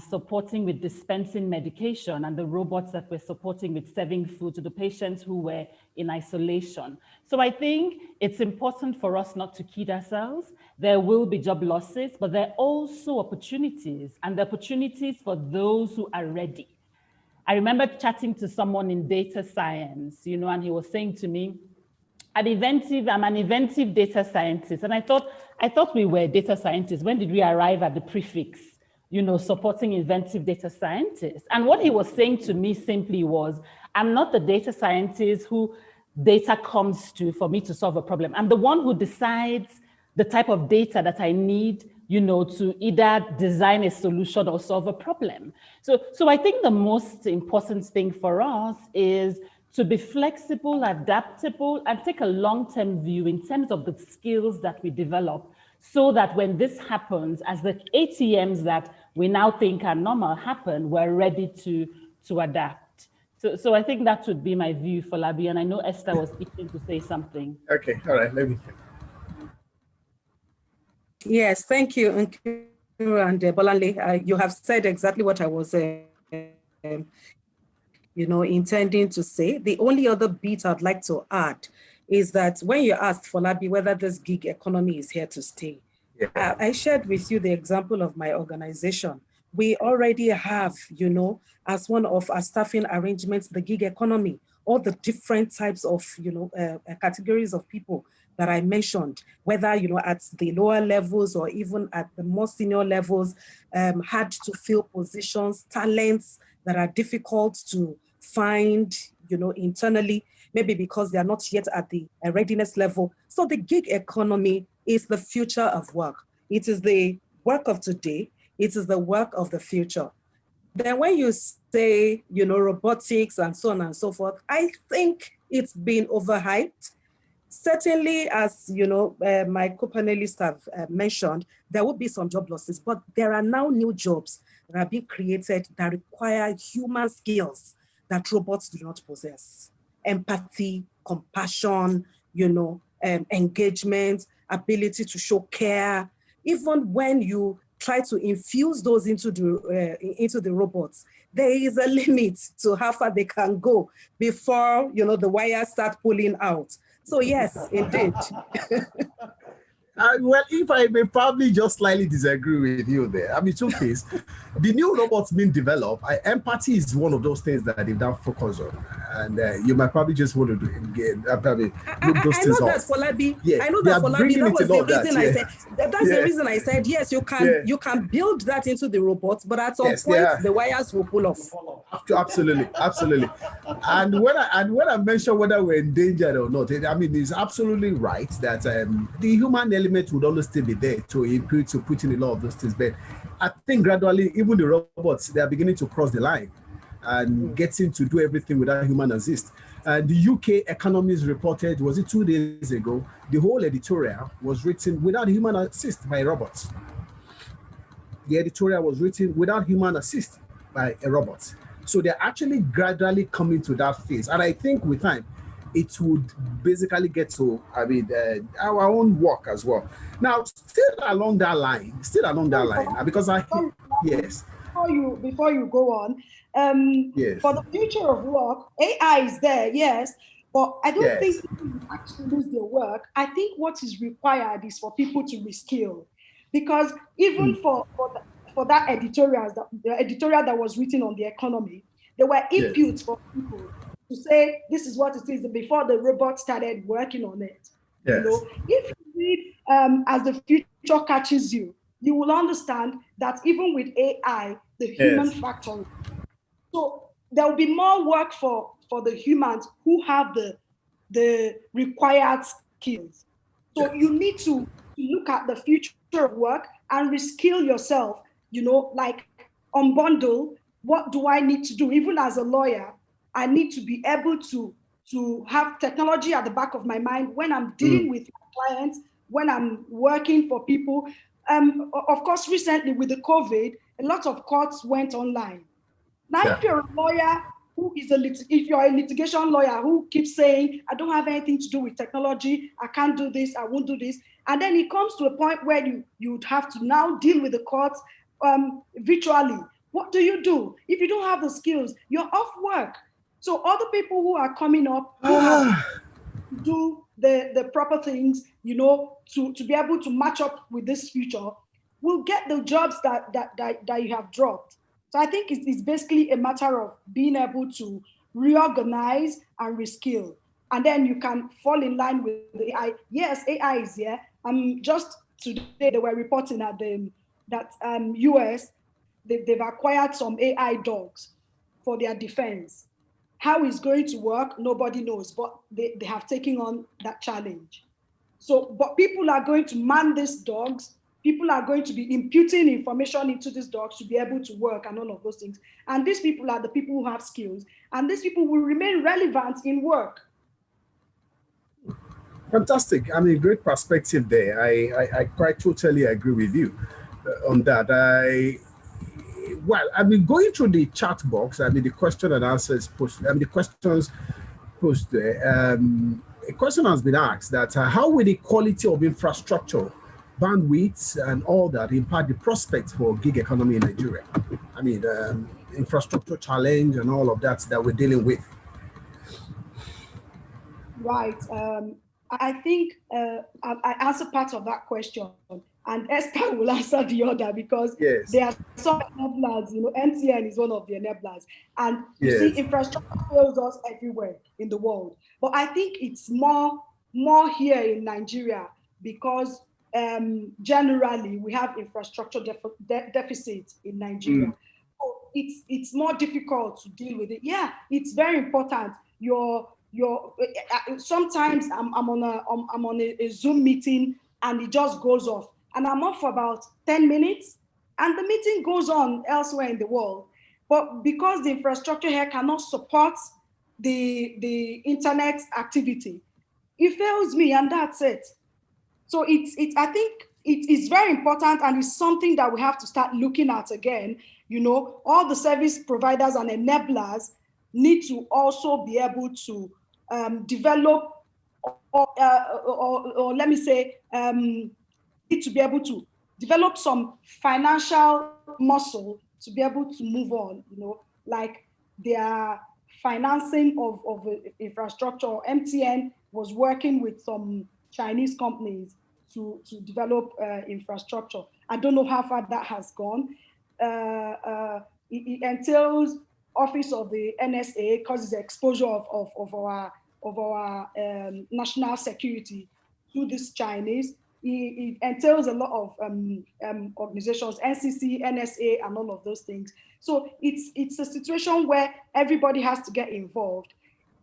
supporting with dispensing medication and the robots that were supporting with serving food to the patients who were in isolation. So I think it's important for us not to kid ourselves. There will be job losses, but there are also opportunities, and the opportunities for those who are ready. I remember chatting to someone in data science, and he was saying to me, I'm an inventive data scientist. And I thought we were data scientists. When did we arrive at the prefix, supporting inventive data scientists? And what he was saying to me simply was, I'm not the data scientist who data comes to for me to solve a problem. I'm the one who decides the type of data that I need, to either design a solution or solve a problem. So I think the most important thing for us is to be flexible, adaptable, and take a long-term view in terms of the skills that we develop, so that when this happens, as the ATMs that we now think are normal happen, we're ready to adapt. So I think that would be my view for Labi, and I know Esther was itching to say something. Okay, all right, let me. Yes, thank you, Nkiru and Bolanle. You have said exactly what I was intending to say. The only other bit I'd like to add is that when you asked Folabi whether this gig economy is here to stay, I shared with you the example of my organization. We already have, as one of our staffing arrangements, the gig economy, all the different types of, categories of people that I mentioned, whether, at the lower levels or even at the more senior levels, had to fill positions, talents that are difficult to find, internally, maybe because they are not yet at the readiness level. So the gig economy is the future of work. It is the work of today. It is the work of the future. Then when you say, robotics and so on and so forth, I think it's been overhyped. Certainly, as my co-panelists have mentioned, there will be some job losses, but there are now new jobs that are being created that require human skills that robots do not possess. Empathy, compassion, engagement, ability to show care. Even when you try to infuse those into the robots, there is a limit to how far they can go before the wires start pulling out. So yes, indeed. Well, if I may probably just slightly disagree with you there. I mean, two things. The new robots being developed, empathy is one of those things that they've now focused on. And you might probably just want to do probably look those things up. Yeah, I know that for Labi, that was the reason I said, that's the reason I said, yes, you can build that into the robots, but at some point, the wires will pull off. Absolutely. And when I mention whether we're endangered or not, I mean, it's absolutely right that the human element would always still be there to put in a lot of those things. But I think gradually, even the robots, they are beginning to cross the line and getting to do everything without human assist. The UK Economist reported, was it 2 days ago, the whole editorial was written without human assist by robots. The editorial was written without human assist by a robot. So they're actually gradually coming to that phase. And I think with time, it would basically get to, our own work as well. Now, still along that line, because yes. Before you go on, yes. For the future of work, AI is there, yes, but I don't think people will actually lose their work. I think what is required is for people to reskill, because even for that editorial, the editorial that was written on the economy, there were inputs for people to say this is what it is before the robot started working on it. Yes. If you read As the Future Catches You, you will understand that even with AI, the human factor. So there will be more work for the humans who have the required skills. So you need to look at the future of work and reskill yourself, like unbundle, what do I need to do? Even as a lawyer, I need to be able to to have technology at the back of my mind when I'm dealing with clients, when I'm working for people. Of course, recently with the COVID, a lot of courts went online. Now, if you're a lawyer if you're a litigation lawyer who keeps saying, I don't have anything to do with technology, I can't do this, I won't do this, and then it comes to a point where you'd have to now deal with the courts virtually. What do? If you don't have the skills, you're off work. So other people who are coming up who have to do the proper things, to be able to match up with this future, will get the jobs that you have dropped. So I think it's basically a matter of being able to reorganize and reskill. And then you can fall in line with the AI. Yes, AI is here. Just today they were reporting that US, they've acquired some AI dogs for their defense. How it's going to work, nobody knows, but they have taken on that challenge. So, but people are going to man these dogs. People are going to be imputing information into these dogs to be able to work and all of those things. And these people are the people who have skills. And these people will remain relevant in work. Fantastic. I mean, great perspective there. I quite totally agree with you on that. Going through the chat box, the question and answers posted, the questions posted there. A question has been asked that how will the quality of infrastructure, bandwidth, and all that impact the prospects for gig economy in Nigeria? Infrastructure challenge and all of that we're dealing with. Right. I think I answered part of that question, and Esther will answer the other, because there are some enablers. MTN is one of the enablers, and you see infrastructure fails us everywhere in the world. But I think it's more here in Nigeria, because generally we have infrastructure deficit in Nigeria. So it's more difficult to deal with it. Yeah, it's very important. Sometimes I'm on a Zoom meeting and it just goes off, and I'm off for about 10 minutes and the meeting goes on elsewhere in the world. But because the infrastructure here cannot support the internet activity, it fails me, and that's it. So I think it is very important, and it's something that we have to start looking at again. All the service providers and enablers need to also be able to develop, or let me say, need to be able to develop some financial muscle to be able to move on, like their financing of infrastructure. MTN was working with some Chinese companies to develop infrastructure. I don't know how far that has gone. It entails office of the NSA, causes exposure of our national security to this Chinese. It entails a lot of organizations, NCC, NSA, and all of those things. So it's a situation where everybody has to get involved.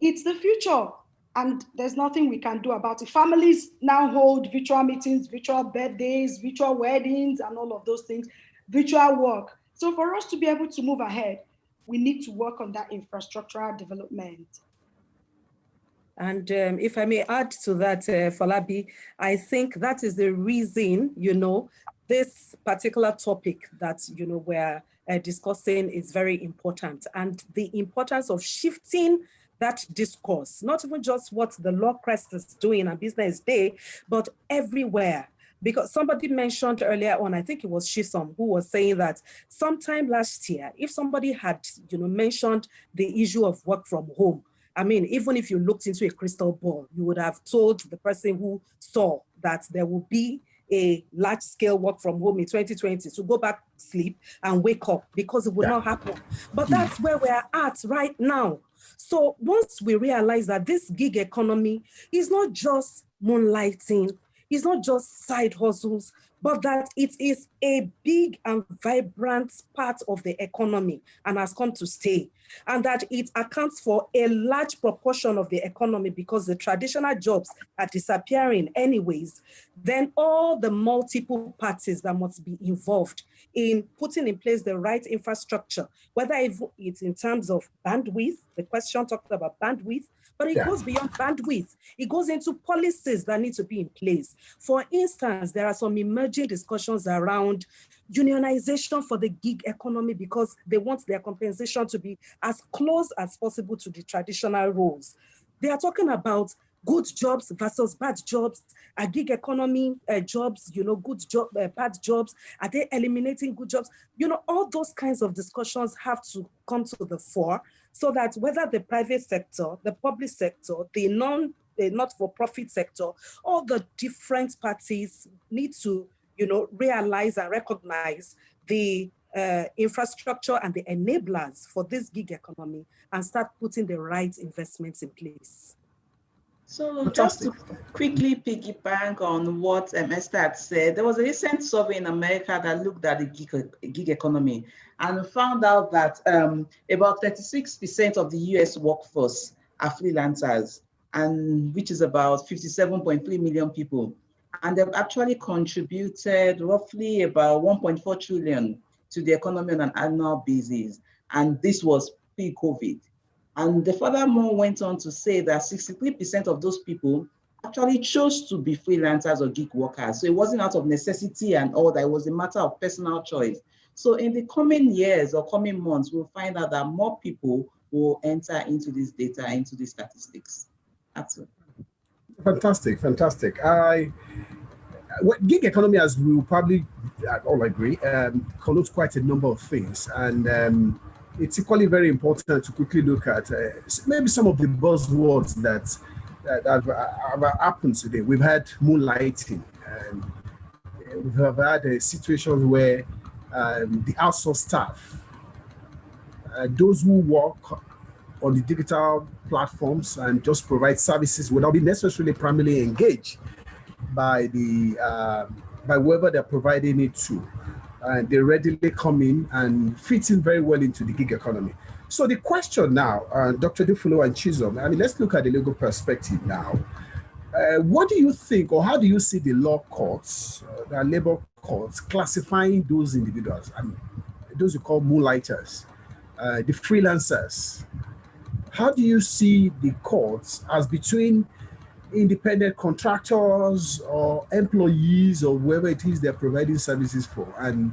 It's the future, and there's nothing we can do about it. Families now hold virtual meetings, virtual birthdays, virtual weddings, and all of those things, virtual work. So for us to be able to move ahead, we need to work on that infrastructural development. And if I may add to that, Falabi, I think that is the reason, this particular topic that, we're discussing is very important, and the importance of shifting that discourse, not even just what the Law Crest is doing on Business Day, but everywhere. Because somebody mentioned earlier on, I think it was Shisom, who was saying that sometime last year, if somebody had, mentioned the issue of work from home, even if you looked into a crystal ball, you would have told the person who saw that there will be a large-scale work from home in 2020 to go back, sleep, and wake up, because it would not happen. But that's where we're at right now. So once we realize that this gig economy is not just moonlighting, it's not just side hustles, but that it is a big and vibrant part of the economy and has come to stay. And that it accounts for a large proportion of the economy, because the traditional jobs are disappearing anyways. Then all the multiple parties that must be involved in putting in place the right infrastructure, whether it's in terms of bandwidth, the question talked about bandwidth, but it goes beyond bandwidth. It goes into policies that need to be in place. For instance, there are some emerging discussions around unionization for the gig economy because they want their compensation to be as close as possible to the traditional roles. They are talking about good jobs versus bad jobs, a gig economy jobs, good job, bad jobs. Are they eliminating good jobs? All those kinds of discussions have to come to the fore so that whether the private sector, the public sector, the not-for-profit sector, all the different parties need to, realize and recognize the infrastructure and the enablers for this gig economy and start putting the right investments in place. So just to quickly piggyback on what Esther had said, there was a recent survey in America that looked at the gig economy and found out that about 36% of the US workforce are freelancers, and which is about 57.3 million people. And they've actually contributed roughly about 1.4 trillion to the economy on an annual basis. And this was pre-COVID. And they furthermore went on to say that 63% of those people actually chose to be freelancers or gig workers. So it wasn't out of necessity and all that, it was a matter of personal choice. So in the coming years or coming months, we'll find out that more people will enter into this data, into these statistics. That's it. Fantastic. Gig economy, as we will probably all agree, connotes quite a number of things. And it's equally very important to quickly look at maybe some of the buzzwords that have happened today. We've had moonlighting, and we've had situations where the outsourced staff, those who work on the digital platforms and just provide services without being necessarily primarily engaged by whoever they're providing it to. And they readily come in and fit in very well into the gig economy. So the question now, Dr. Dufulo and Chisholm, let's look at the legal perspective now. What do you think, or how do you see the law courts, the labor courts, classifying those individuals, those you call moonlighters, the freelancers? How do you see the courts as between independent contractors or employees or whoever it is they're providing services for? And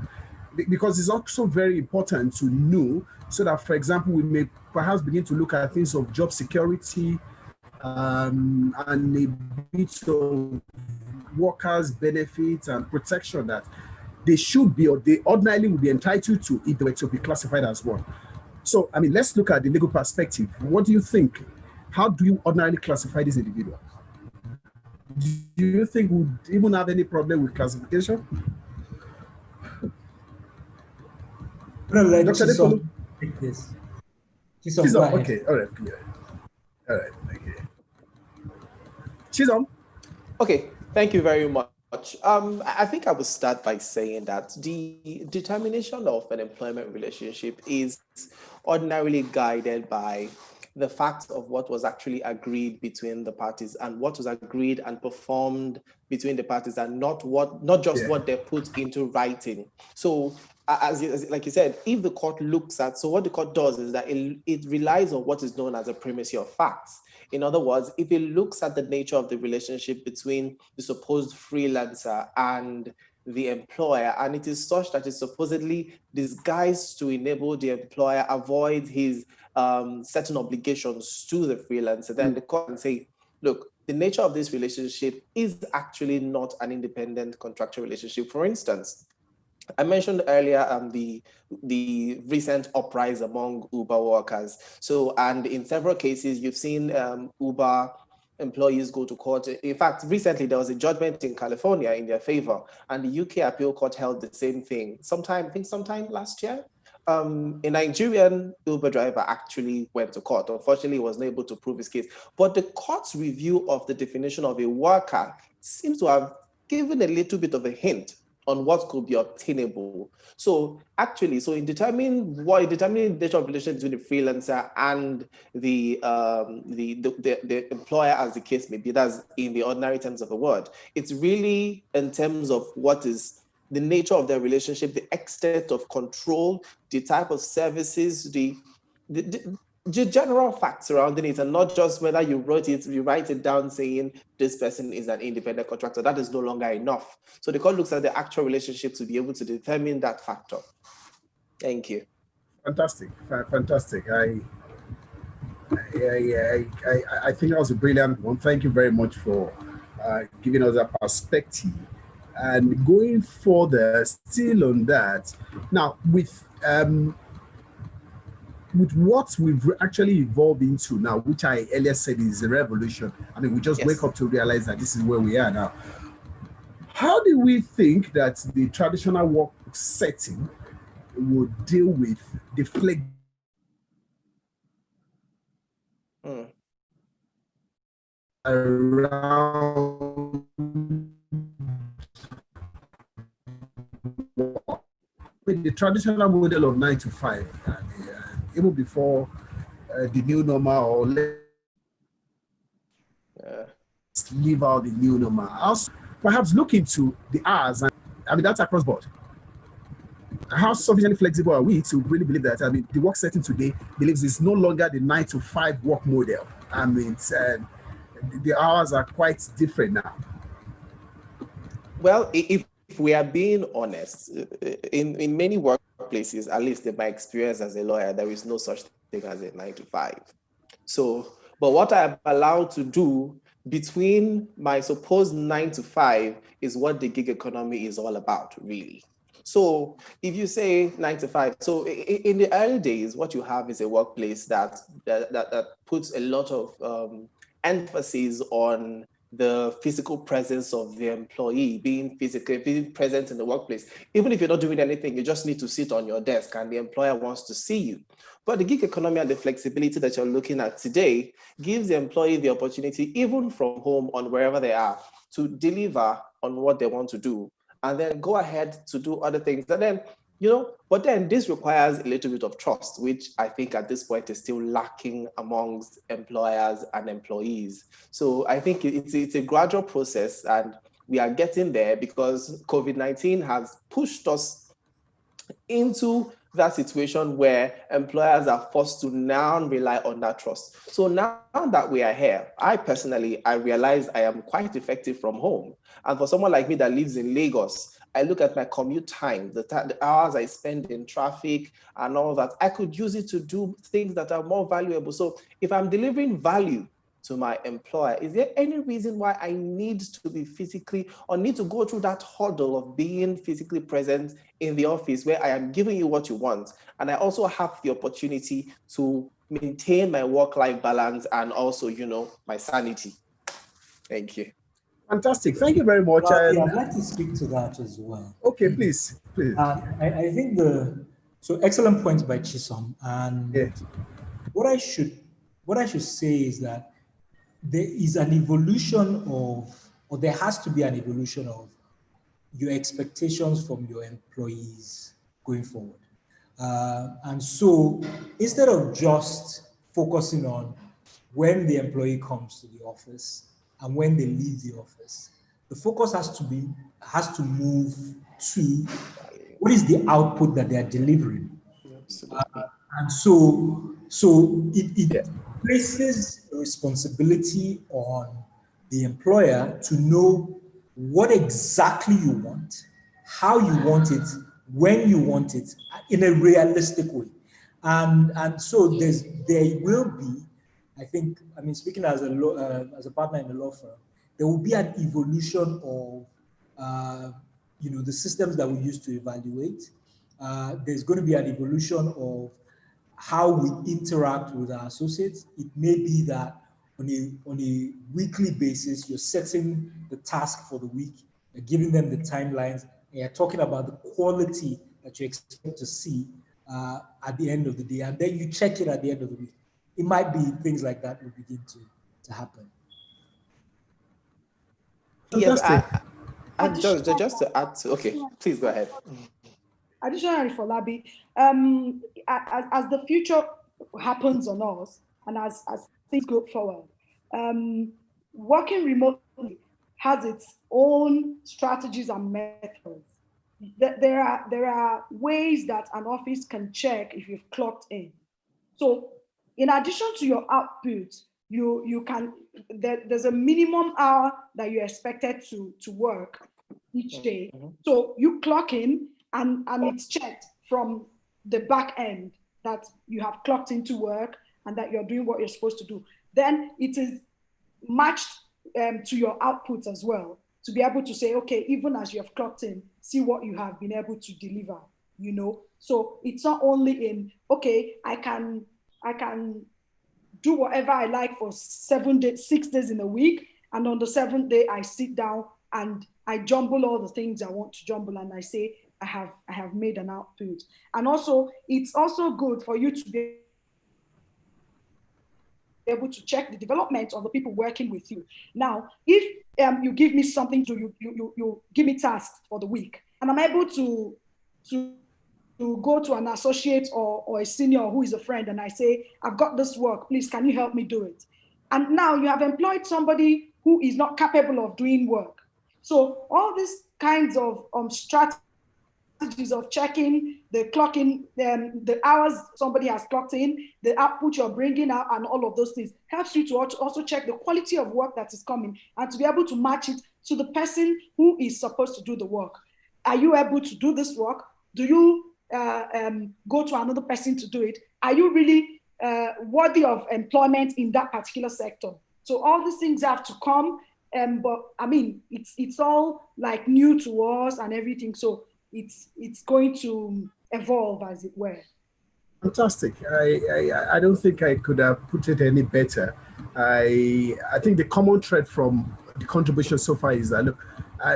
because it's also very important to know, so that, for example, we may perhaps begin to look at things of job security and a bit of workers' benefits and protection that they should be, or they ordinarily would be entitled to if they were to be classified as one. So, let's look at the legal perspective. What do you think? How do you ordinarily classify these individuals? Do you think we would even have any problem with classification? Dr. Chisholm, take this. Chisholm, okay, all right. Okay. Chisholm? Okay, thank you very much. I think I would start by saying that the determination of an employment relationship is ordinarily guided by the fact of what was actually agreed between the parties and what was agreed and performed between the parties, and not just what they put into writing. So like you said, if the court looks at, so what the court does is that it relies on what is known as a primacy of facts. In other words, if it looks at the nature of the relationship between the supposed freelancer and the employer, and it is such that it's supposedly disguised to enable the employer avoid his certain obligations to the freelancer, then the court can say, look, the nature of this relationship is actually not an independent contractual relationship. For instance, I mentioned earlier the recent uprise among Uber workers. So, and in several cases, you've seen Uber employees go to court. In fact, recently there was a judgment in California in their favor, and the UK appeal court held the same thing sometime last year. A Nigerian Uber driver actually went to court. Unfortunately, he was not able to prove his case. But the court's review of the definition of a worker seems to have given a little bit of a hint on what could be obtainable. So actually, in determining the nature of relationship between the freelancer and the employer, as the case may be, that's in the ordinary terms of the word, it's really in terms of what is the nature of their relationship, the extent of control, the type of services, general facts surrounding it, and not just whether you write it down saying this person is an independent contractor. That is no longer enough. So the court looks at the actual relationship to be able to determine that factor. Thank you. Fantastic, fantastic. I think that was a brilliant one. Thank you very much for giving us that perspective. And going further, still on that, now with what we've actually evolved into now, which I earlier said is a revolution. I mean, we just wake up to realize that this is where we are now. How do we think that the traditional work setting would deal with the flex? Around with the traditional model of 9 to 5, even before the new normal, or let's leave out the new normal. Also, perhaps look into the hours, and I mean that's across board. How sufficiently flexible are we to really believe that? I mean, the work setting today believes it's no longer the 9 to 5 work model. I mean, the hours are quite different now. Well, if we are being honest, in many workplaces, at least in my experience as a lawyer, there is no such thing as a 9 to 5. So, but what I'm allowed to do between my supposed 9 to 5 is what the gig economy is all about, really. So if you say 9 to 5, so in the early days, what you have is a workplace that puts a lot of emphasis on the physical presence of the employee, being present in the workplace. Even if you're not doing anything, you just need to sit on your desk and the employer wants to see you. But the gig economy and the flexibility that you're looking at today gives the employee the opportunity, even from home on wherever they are, to deliver on what they want to do and then go ahead to do other things. And then, but then this requires a little bit of trust, which I think at this point is still lacking amongst employers and employees. So I think it's a gradual process, and we are getting there because COVID-19 has pushed us into that situation where employers are forced to now rely on that trust. So now that we are here, I realize I am quite effective from home. And for someone like me that lives in Lagos, I look at my commute time, the hours I spend in traffic and all that. I could use it to do things that are more valuable. So if I'm delivering value to my employer, is there any reason why I need to be physically or need to go through that hurdle of being physically present in the office where I am giving you what you want? And I also have the opportunity to maintain my work-life balance and also, my sanity. Thank you. Fantastic. Thank you very much. I'd like to speak to that as well. Okay, please. I think so excellent points by Chisom. And what I should say is that there is an evolution of, or there has to be an evolution of your expectations from your employees going forward. And so instead of just focusing on when the employee comes to the office and when they leave the office, the focus has to move to what is the output that they are delivering. And so it places a responsibility on the employer to know what exactly you want, how you want it, when you want it, in a realistic way. And so there will be, speaking as a partner in a law firm, there will be an evolution of the systems that we use to evaluate. There's going to be an evolution of how we interact with our associates. It may be that on a weekly basis, you're setting the task for the week, you're giving them the timelines, and you're talking about the quality that you expect to see at the end of the day, and then you check it at the end of the week. It might be things like that will begin to happen. Yes, just to add to, okay, please go ahead. Additionally, for Labi, as the future happens on us and as things go forward, working remotely has its own strategies and methods. There are ways that an office can check if you've clocked in. So in addition to your output, there's a minimum hour that you're expected to work each day. So you clock in and it's checked from the back end that you have clocked into work and that you're doing what you're supposed to do. Then it is matched to your output as well, to be able to say, okay, even as you have clocked in, see what you have been able to deliver, you know? So it's not only in, okay, I can do whatever I like for 6 days in a week, and on the 7th day, I sit down and I jumble all the things I want to jumble, and I say, I have made an output. And also, it's also good for you to be able to check the development of the people working with you. Now, if you give me something to you give me tasks for the week, and I'm able to go to an associate or a senior who is a friend, and I say, I've got this work, please, can you help me do it? And now you have employed somebody who is not capable of doing work. So all these kinds of strategies of checking the clocking, the hours somebody has clocked in, the output you're bringing out, and all of those things helps you to also check the quality of work that is coming and to be able to match it to the person who is supposed to do the work. Are you able to do this work? Do you go to another person to do it? Are you really worthy of employment in that particular sector? So all these things have to come, but I mean, it's all like new to us and everything. So it's going to evolve, as it were. Fantastic. I don't think I could have put it any better. I think the common thread from the contribution so far is that look,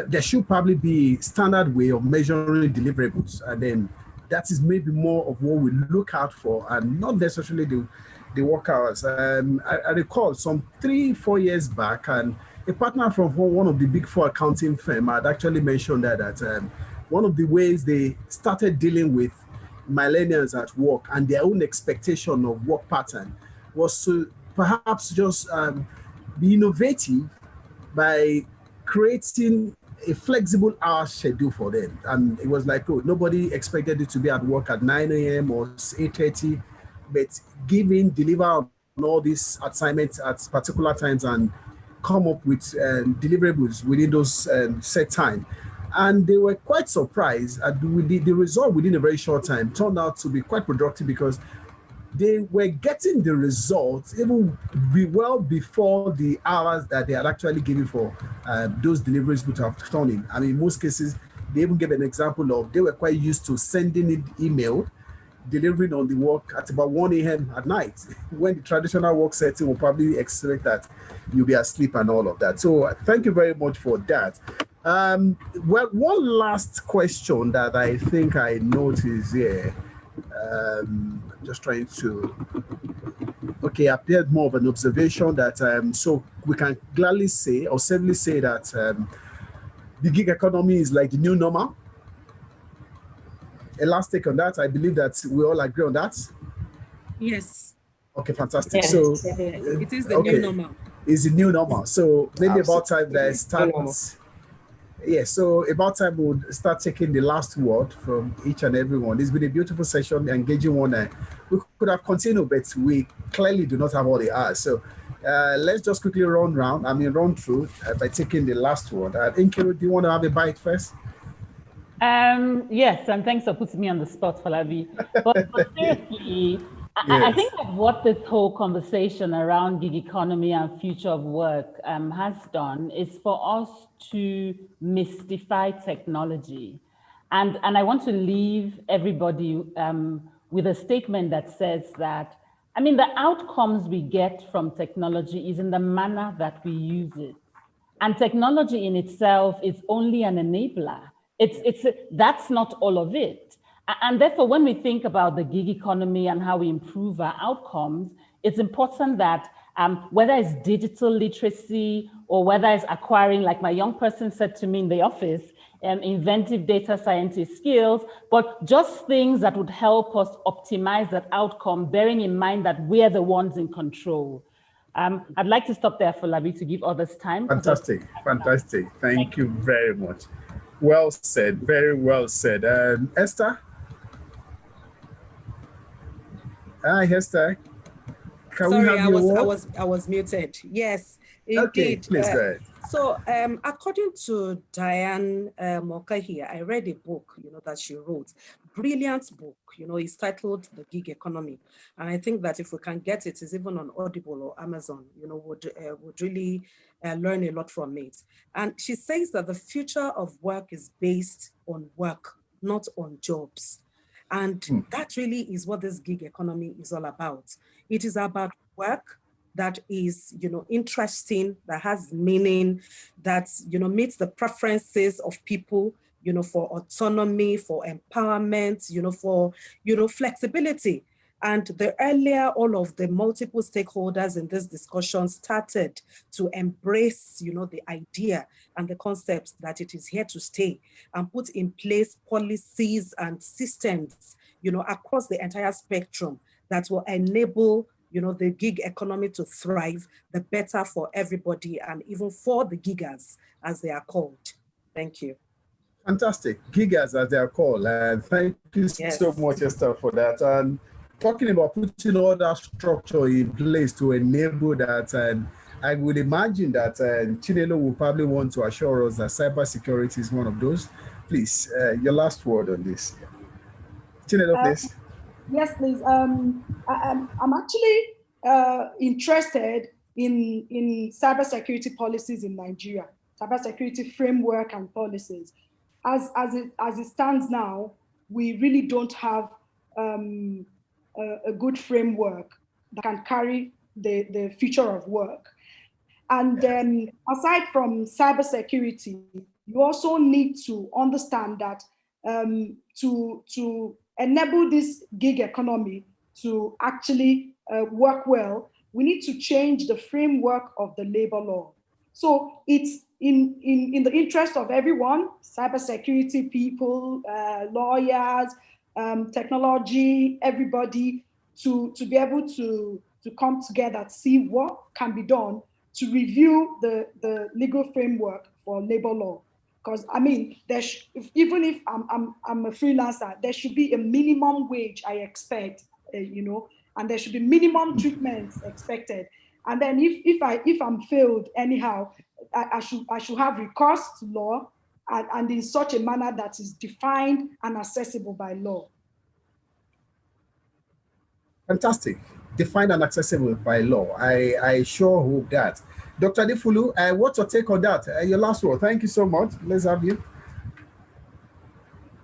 there should probably be standard way of measuring deliverables, and then that is maybe more of what we look out for, and not necessarily the work hours. I recall some 3-4 years back, and a partner from one of the big 4 accounting firm had actually mentioned that one of the ways they started dealing with millennials at work and their own expectation of work pattern was to perhaps just be innovative by creating a flexible hour schedule for them. And it was like, oh, nobody expected it to be at work at 9 a.m. or 8:30, but deliver on all these assignments at particular times and come up with deliverables within those set time. And they were quite surprised at the result within a very short time turned out to be quite productive, because they were getting the results even well before the hours that they had actually given for those deliveries would have turned in. I mean, in most cases, they even gave an example of they were quite used to sending it email, delivering on the work at about 1 a.m. at night, when the traditional work setting will probably expect that you'll be asleep and all of that. So thank you very much for that. Well, one last question that I think I noticed here. Just trying to, okay, appeared more of an observation that, so we can gladly say or safely say that the gig economy is like the new normal. A last take on that. I believe that we all agree on that. Yes. Okay, fantastic. Yes, So it is the new normal. It's the new normal. So maybe about time that I New start. normal. Yeah, so about time we'll start taking the last word from each and every one. It's been a beautiful session, engaging one. We could have continued, but we clearly do not have all the hours. So let's just quickly run through by taking the last word. Inkiru, do you want to have a bite first? Yes, and thanks for putting me on the spot, Falabi. But seriously, I think that what this whole conversation around gig economy and future of work has done is for us to mystify technology. And I want to leave everybody with a statement that says that, I mean, the outcomes we get from technology is in the manner that we use it. And technology in itself is only an enabler. That's not all of it. And therefore, when we think about the gig economy and how we improve our outcomes, it's important that whether it's digital literacy or whether it's acquiring, like my young person said to me in the office, inventive data scientist skills, but just things that would help us optimize that outcome, bearing in mind that we're the ones in control. I'd like to stop there for Labi to give others time. Fantastic. Thank you very much. Well said, very well said. Esther? Hi, Esther. Can Sorry, we have your word? I was muted. Yes, Okay, indeed. please go ahead. So, according to Diane Moka here, I read a book, that she wrote. Brilliant book, it's titled The Gig Economy. And I think that if we can get it, it's even on Audible or Amazon, would really learn a lot from it. And she says that the future of work is based on work, not on jobs. And that really is what this gig economy is all about. It is about work that is, interesting, that has meaning, that, meets the preferences of people, for autonomy, for empowerment, for, flexibility. And the earlier all of the multiple stakeholders in this discussion started to embrace, the idea and the concept that it is here to stay and put in place policies and systems, across the entire spectrum that will enable, the gig economy to thrive, the better for everybody and even for the giggers, as they are called. Thank you. Fantastic. Gigas, as they are called. And thank you so much, Esther, for that. And talking about putting all that structure in place to enable that, and I would imagine that Chinelo will probably want to assure us that cybersecurity is one of those. Please, your last word on this. Chinelo, please. Yes, please. I'm actually interested in cybersecurity policies in Nigeria, cybersecurity framework and policies. As it stands now, we really don't have a good framework that can carry the future of work. And then aside from cybersecurity, you also need to understand that to enable this gig economy to actually work well, we need to change the framework of the labor law. So it's in the interest of everyone, cybersecurity people, lawyers, technology, everybody, to be able to come together, see what can be done to review the legal framework for labor law. Because I mean, even if I'm a freelancer, there should be a minimum wage I expect, and there should be minimum treatments expected. And then if I'm failed anyhow, I should have recourse to law and in such a manner that is defined and accessible by law. Fantastic. Defined and accessible by law. I sure hope that. Dr. Adefulu, what's your take on that? Your last word. Thank you so much. Let's have you.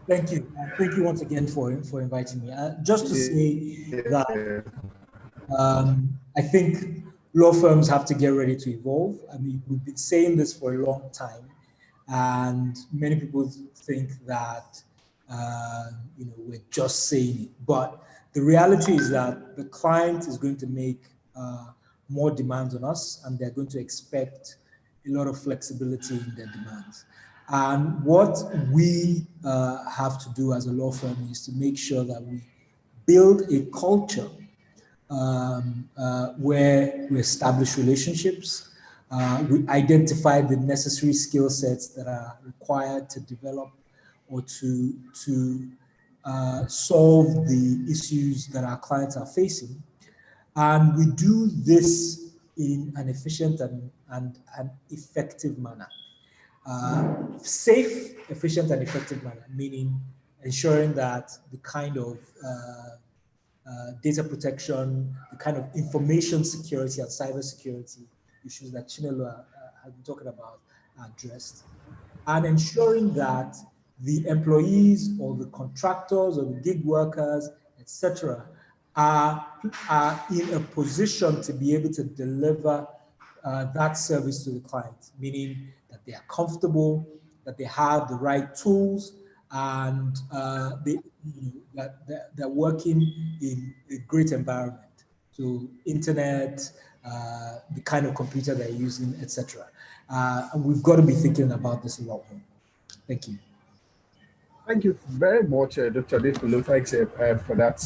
Thank you. Thank you once again for inviting me. Just to say that I think law firms have to get ready to evolve. I mean, we've been saying this for a long time, and many people think that we're just saying it. But the reality is that the client is going to make more demands on us, and they're going to expect a lot of flexibility in their demands. And what we have to do as a law firm is to make sure that we build a culture where we establish relationships, we identify the necessary skill sets that are required to develop or to solve the issues that our clients are facing. And we do this in an efficient and an effective manner. Safe, efficient, and effective manner, meaning ensuring that the kind of data protection, the kind of information security and cybersecurity issues that Chinelo has been talking about are addressed, and ensuring that the employees or the contractors or the gig workers, etc., are in a position to be able to deliver that service to the client, meaning that they are comfortable, that they have the right tools, and that they're working in a great environment. So internet, the kind of computer they're using, etc. And we've got to be thinking about this a lot more. Thank you. Thank you very much, Dr. Adefulu. Thanks for that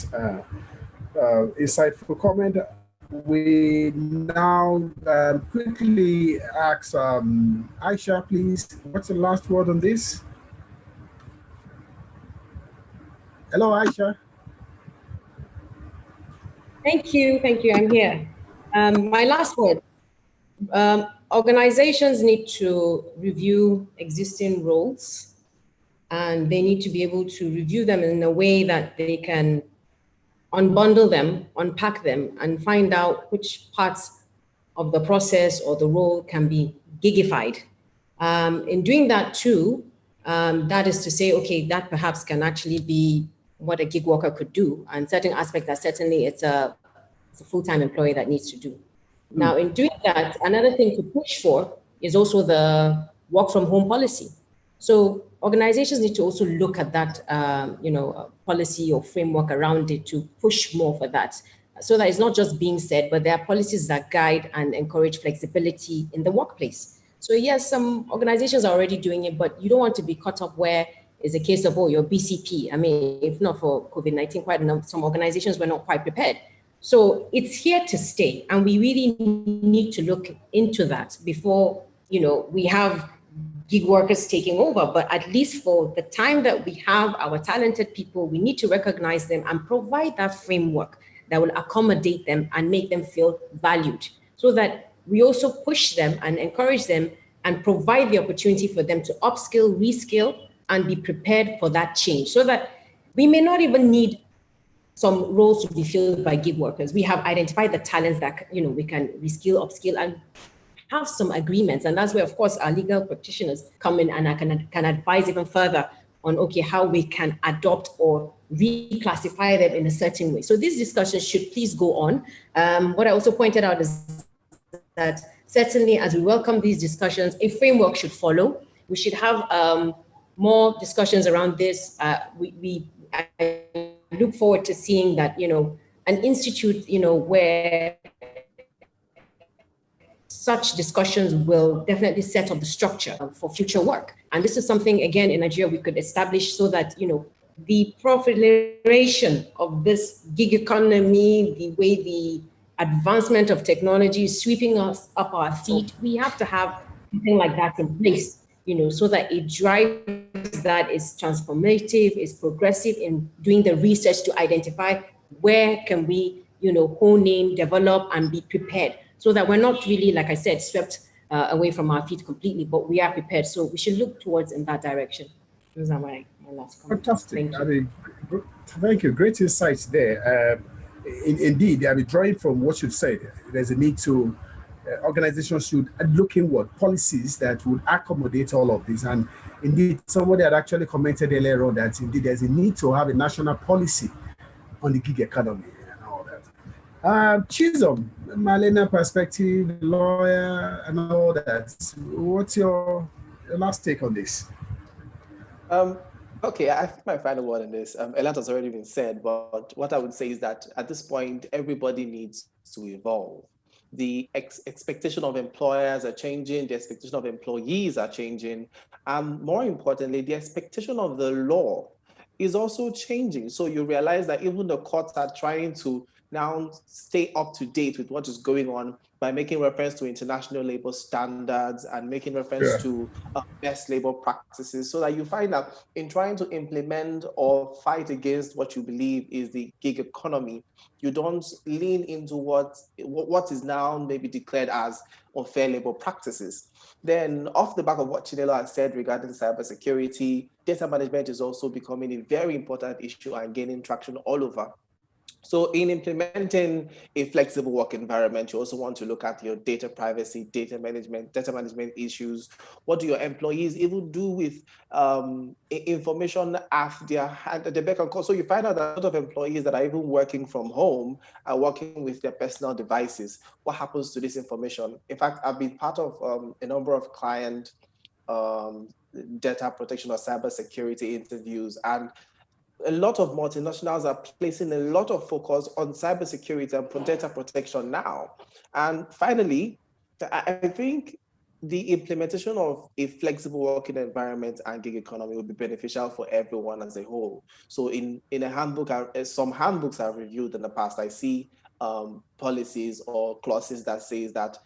insightful comment. We now quickly ask Aisha, please, what's the last word on this? Hello, Aisha. Thank you, I'm here. My last word. Organizations need to review existing roles, and they need to be able to review them in a way that they can unbundle them, unpack them, and find out which parts of the process or the role can be gigified. In doing that too, that is to say, okay, that perhaps can actually be what a gig worker could do, and certain aspects that certainly it's a full-time employee that needs to do. Now, in doing that, another thing to push for is also the work from home policy. So organizations need to also look at that, policy or framework around it to push more for that. So that it's not just being said, but there are policies that guide and encourage flexibility in the workplace. So yes, some organizations are already doing it, but you don't want to be caught up where it's a case of, oh, your BCP. I mean, if not for COVID-19, quite enough, some organizations were not quite prepared. So it's here to stay, and we really need to look into that before, we have gig workers taking over. But at least for the time that we have our talented people, we need to recognize them and provide that framework that will accommodate them and make them feel valued, so that we also push them and encourage them and provide the opportunity for them to upskill, reskill, and be prepared for that change, so that we may not even need some roles to be filled by gig workers. We have identified the talents that we can reskill, upskill, and have some agreements. And that's where, of course, our legal practitioners come in and can advise even further on, okay, how we can adopt or reclassify them in a certain way. So these discussions should please go on. What I also pointed out is that certainly as we welcome these discussions, a framework should follow. We should have more discussions around this. I look forward to seeing that, an institute, where such discussions will definitely set up the structure for future work. And this is something, again, in Nigeria, we could establish so that, the proliferation of this gig economy, the way the advancement of technology is sweeping us up our feet, we have to have something like that in place, so that it drives that is transformative, is progressive in doing the research to identify where can we, hone in, develop, and be prepared, so that we're not really, like I said, swept away from our feet completely, but we are prepared. So we should look towards in that direction. Those are my last comments. Fantastic. Thank you. Thank you. Great insights there. Indeed, drawing from what you've said, there's a need to, organizations should look inward, policies that would accommodate all of this. And indeed, somebody had actually commented earlier on that indeed there's a need to have a national policy on the gig economy and all that. Chisholm, Marlena perspective, lawyer, and all that. What's your last take on this? Okay, I think my final word on this, a lot has already been said, but what I would say is that at this point, everybody needs to evolve. The expectation of employers are changing, the expectation of employees are changing, and more importantly, the expectation of the law is also changing. So you realize that even the courts are trying to now stay up to date with what is going on by making reference to international labor standards and making reference to best labor practices, so that you find that in trying to implement or fight against what you believe is the gig economy, you don't lean into what is now maybe declared as unfair labor practices. Then off the back of what Chinelo has said regarding cybersecurity, data management is also becoming a very important issue and gaining traction all over. So in implementing a flexible work environment, you also want to look at your data privacy, data management issues. What do your employees even do with information at the beck and call? So you find out that a lot of employees that are even working from home are working with their personal devices. What happens to this information? In fact, I've been part of a number of client data protection or cybersecurity interviews, and a lot of multinationals are placing a lot of focus on cybersecurity and data protection now. And finally, I think the implementation of a flexible working environment and gig economy will be beneficial for everyone as a whole. So in a handbook, some handbooks I've reviewed in the past, I see policies or clauses that says that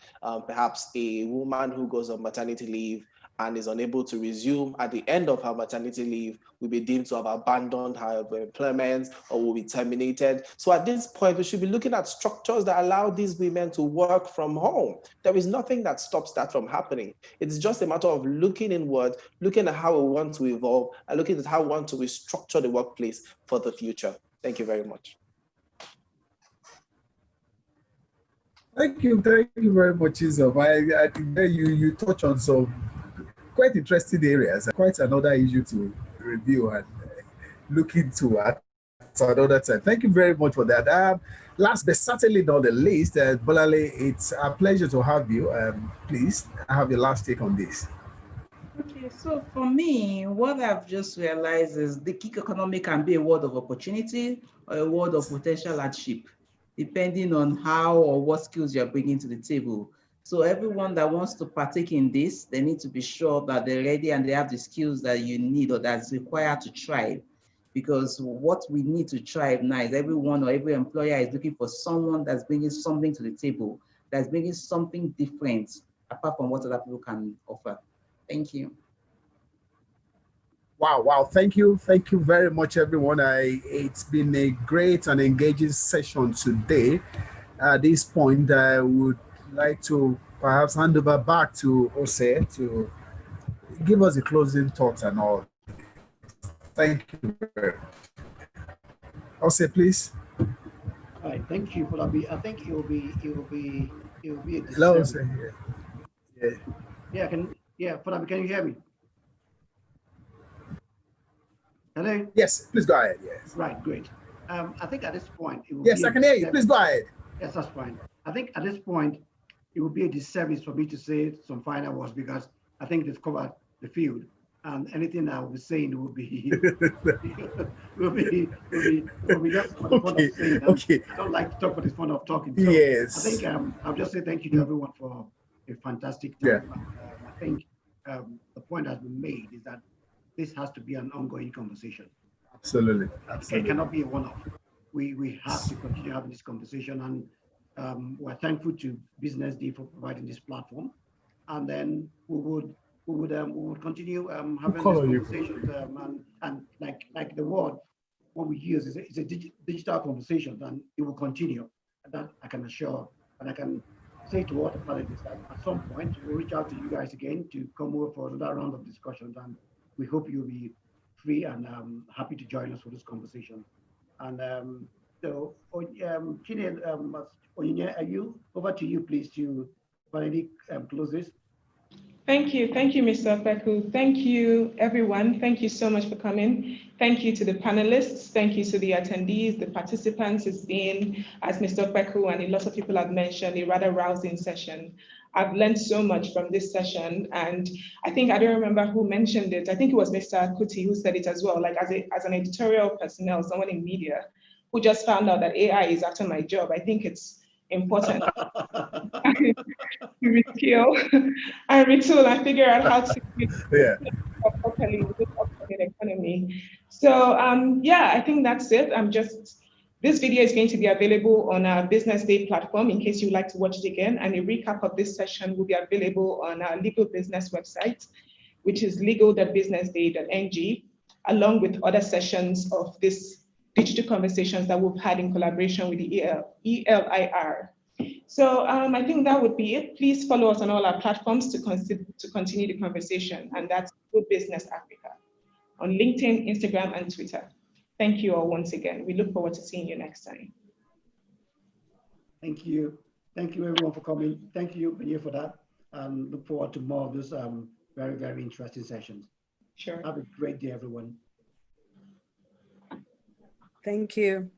perhaps a woman who goes on maternity leave and is unable to resume at the end of her maternity leave will be deemed to have abandoned her employment or will be terminated. So at this point, we should be looking at structures that allow these women to work from home. There is nothing that stops that from happening. It's just a matter of looking inward, looking at how we want to evolve, and looking at how we want to restructure the workplace for the future. Thank you very much. Thank you very much, Isab. I think you touch on some quite interesting areas, quite another issue to review and look into at another time. Thank you very much for that. Last but certainly not the least, Bolale, it's a pleasure to have you. Please, I have your last take on this. Okay, so for me, what I've just realized is the gig economy can be a world of opportunity or a world of potential hardship, depending on how or what skills you're bringing to the table. So everyone that wants to partake in this, they need to be sure that they're ready and they have the skills that you need or that's required to thrive. Because what we need to thrive now is everyone or every employer is looking for someone that's bringing something to the table, that's bringing something different apart from what other people can offer. Thank you. Wow. Thank you very much, everyone. It's been a great and engaging session today. At this point, I would like to perhaps hand over back to Ose to give us the closing thoughts and all. Thank you very much. Ose, please. All right, thank you, Folabi. I think it will be a Hello, disservice. Ose. Yeah, Folabi, can you hear me? Hello? Yes, please go ahead. Yes. Right, great. I think at this point, it will yes, be I can hear you. Please go ahead. Yes, that's fine. I think at this point, it would be a disservice for me to say some final words because I think they've covered the field, and anything I will be saying will be will be just for the fun of saying. Okay. I don't like to talk for the fun of talking. So yes. I think I'll just say thank you to everyone for a fantastic time. Yeah. I think the point has been made is that this has to be an ongoing conversation. Absolutely. It cannot be a one-off. We have to continue having this conversation, and we're thankful to Business Day for providing this platform. And then we would continue having these conversations. And like the word, what we use is a digital conversation, and it will continue. And that I can assure, and I can say to all the panelists that at some point we'll reach out to you guys again to come over for another round of discussions, and we hope you'll be free and happy to join us for this conversation. And so, Chinel, are you over to you, please, to finally close this? Thank you, Mr. Beku. Thank you, everyone. Thank you so much for coming. Thank you to the panelists. Thank you to the attendees, the participants. It's been, as Mr. Beku and a lot of people have mentioned, a rather rousing session. I've learned so much from this session, and I don't remember who mentioned it. I think it was Mr. Kuti who said it as well, like as an editorial personnel, someone in media who just found out that AI is after my job. I think it's important to reskill and retool and figure out how to properly in this upcoming economy. So I think that's it. This video is going to be available on our Business Day platform in case you'd like to watch it again, and a recap of this session will be available on our Legal Business website, which is legal.businessday.ng, along with other sessions of this digital conversations that we've had in collaboration with the ELIR. So I think that would be it. Please follow us on all our platforms to continue the conversation, and that's Good Business Africa on LinkedIn, Instagram, and Twitter. Thank you all once again. We look forward to seeing you next time. Thank you. Thank you everyone for coming. Thank you, Benye, for that. Look forward to more of this very, very interesting sessions. Sure. Have a great day, everyone. Thank you.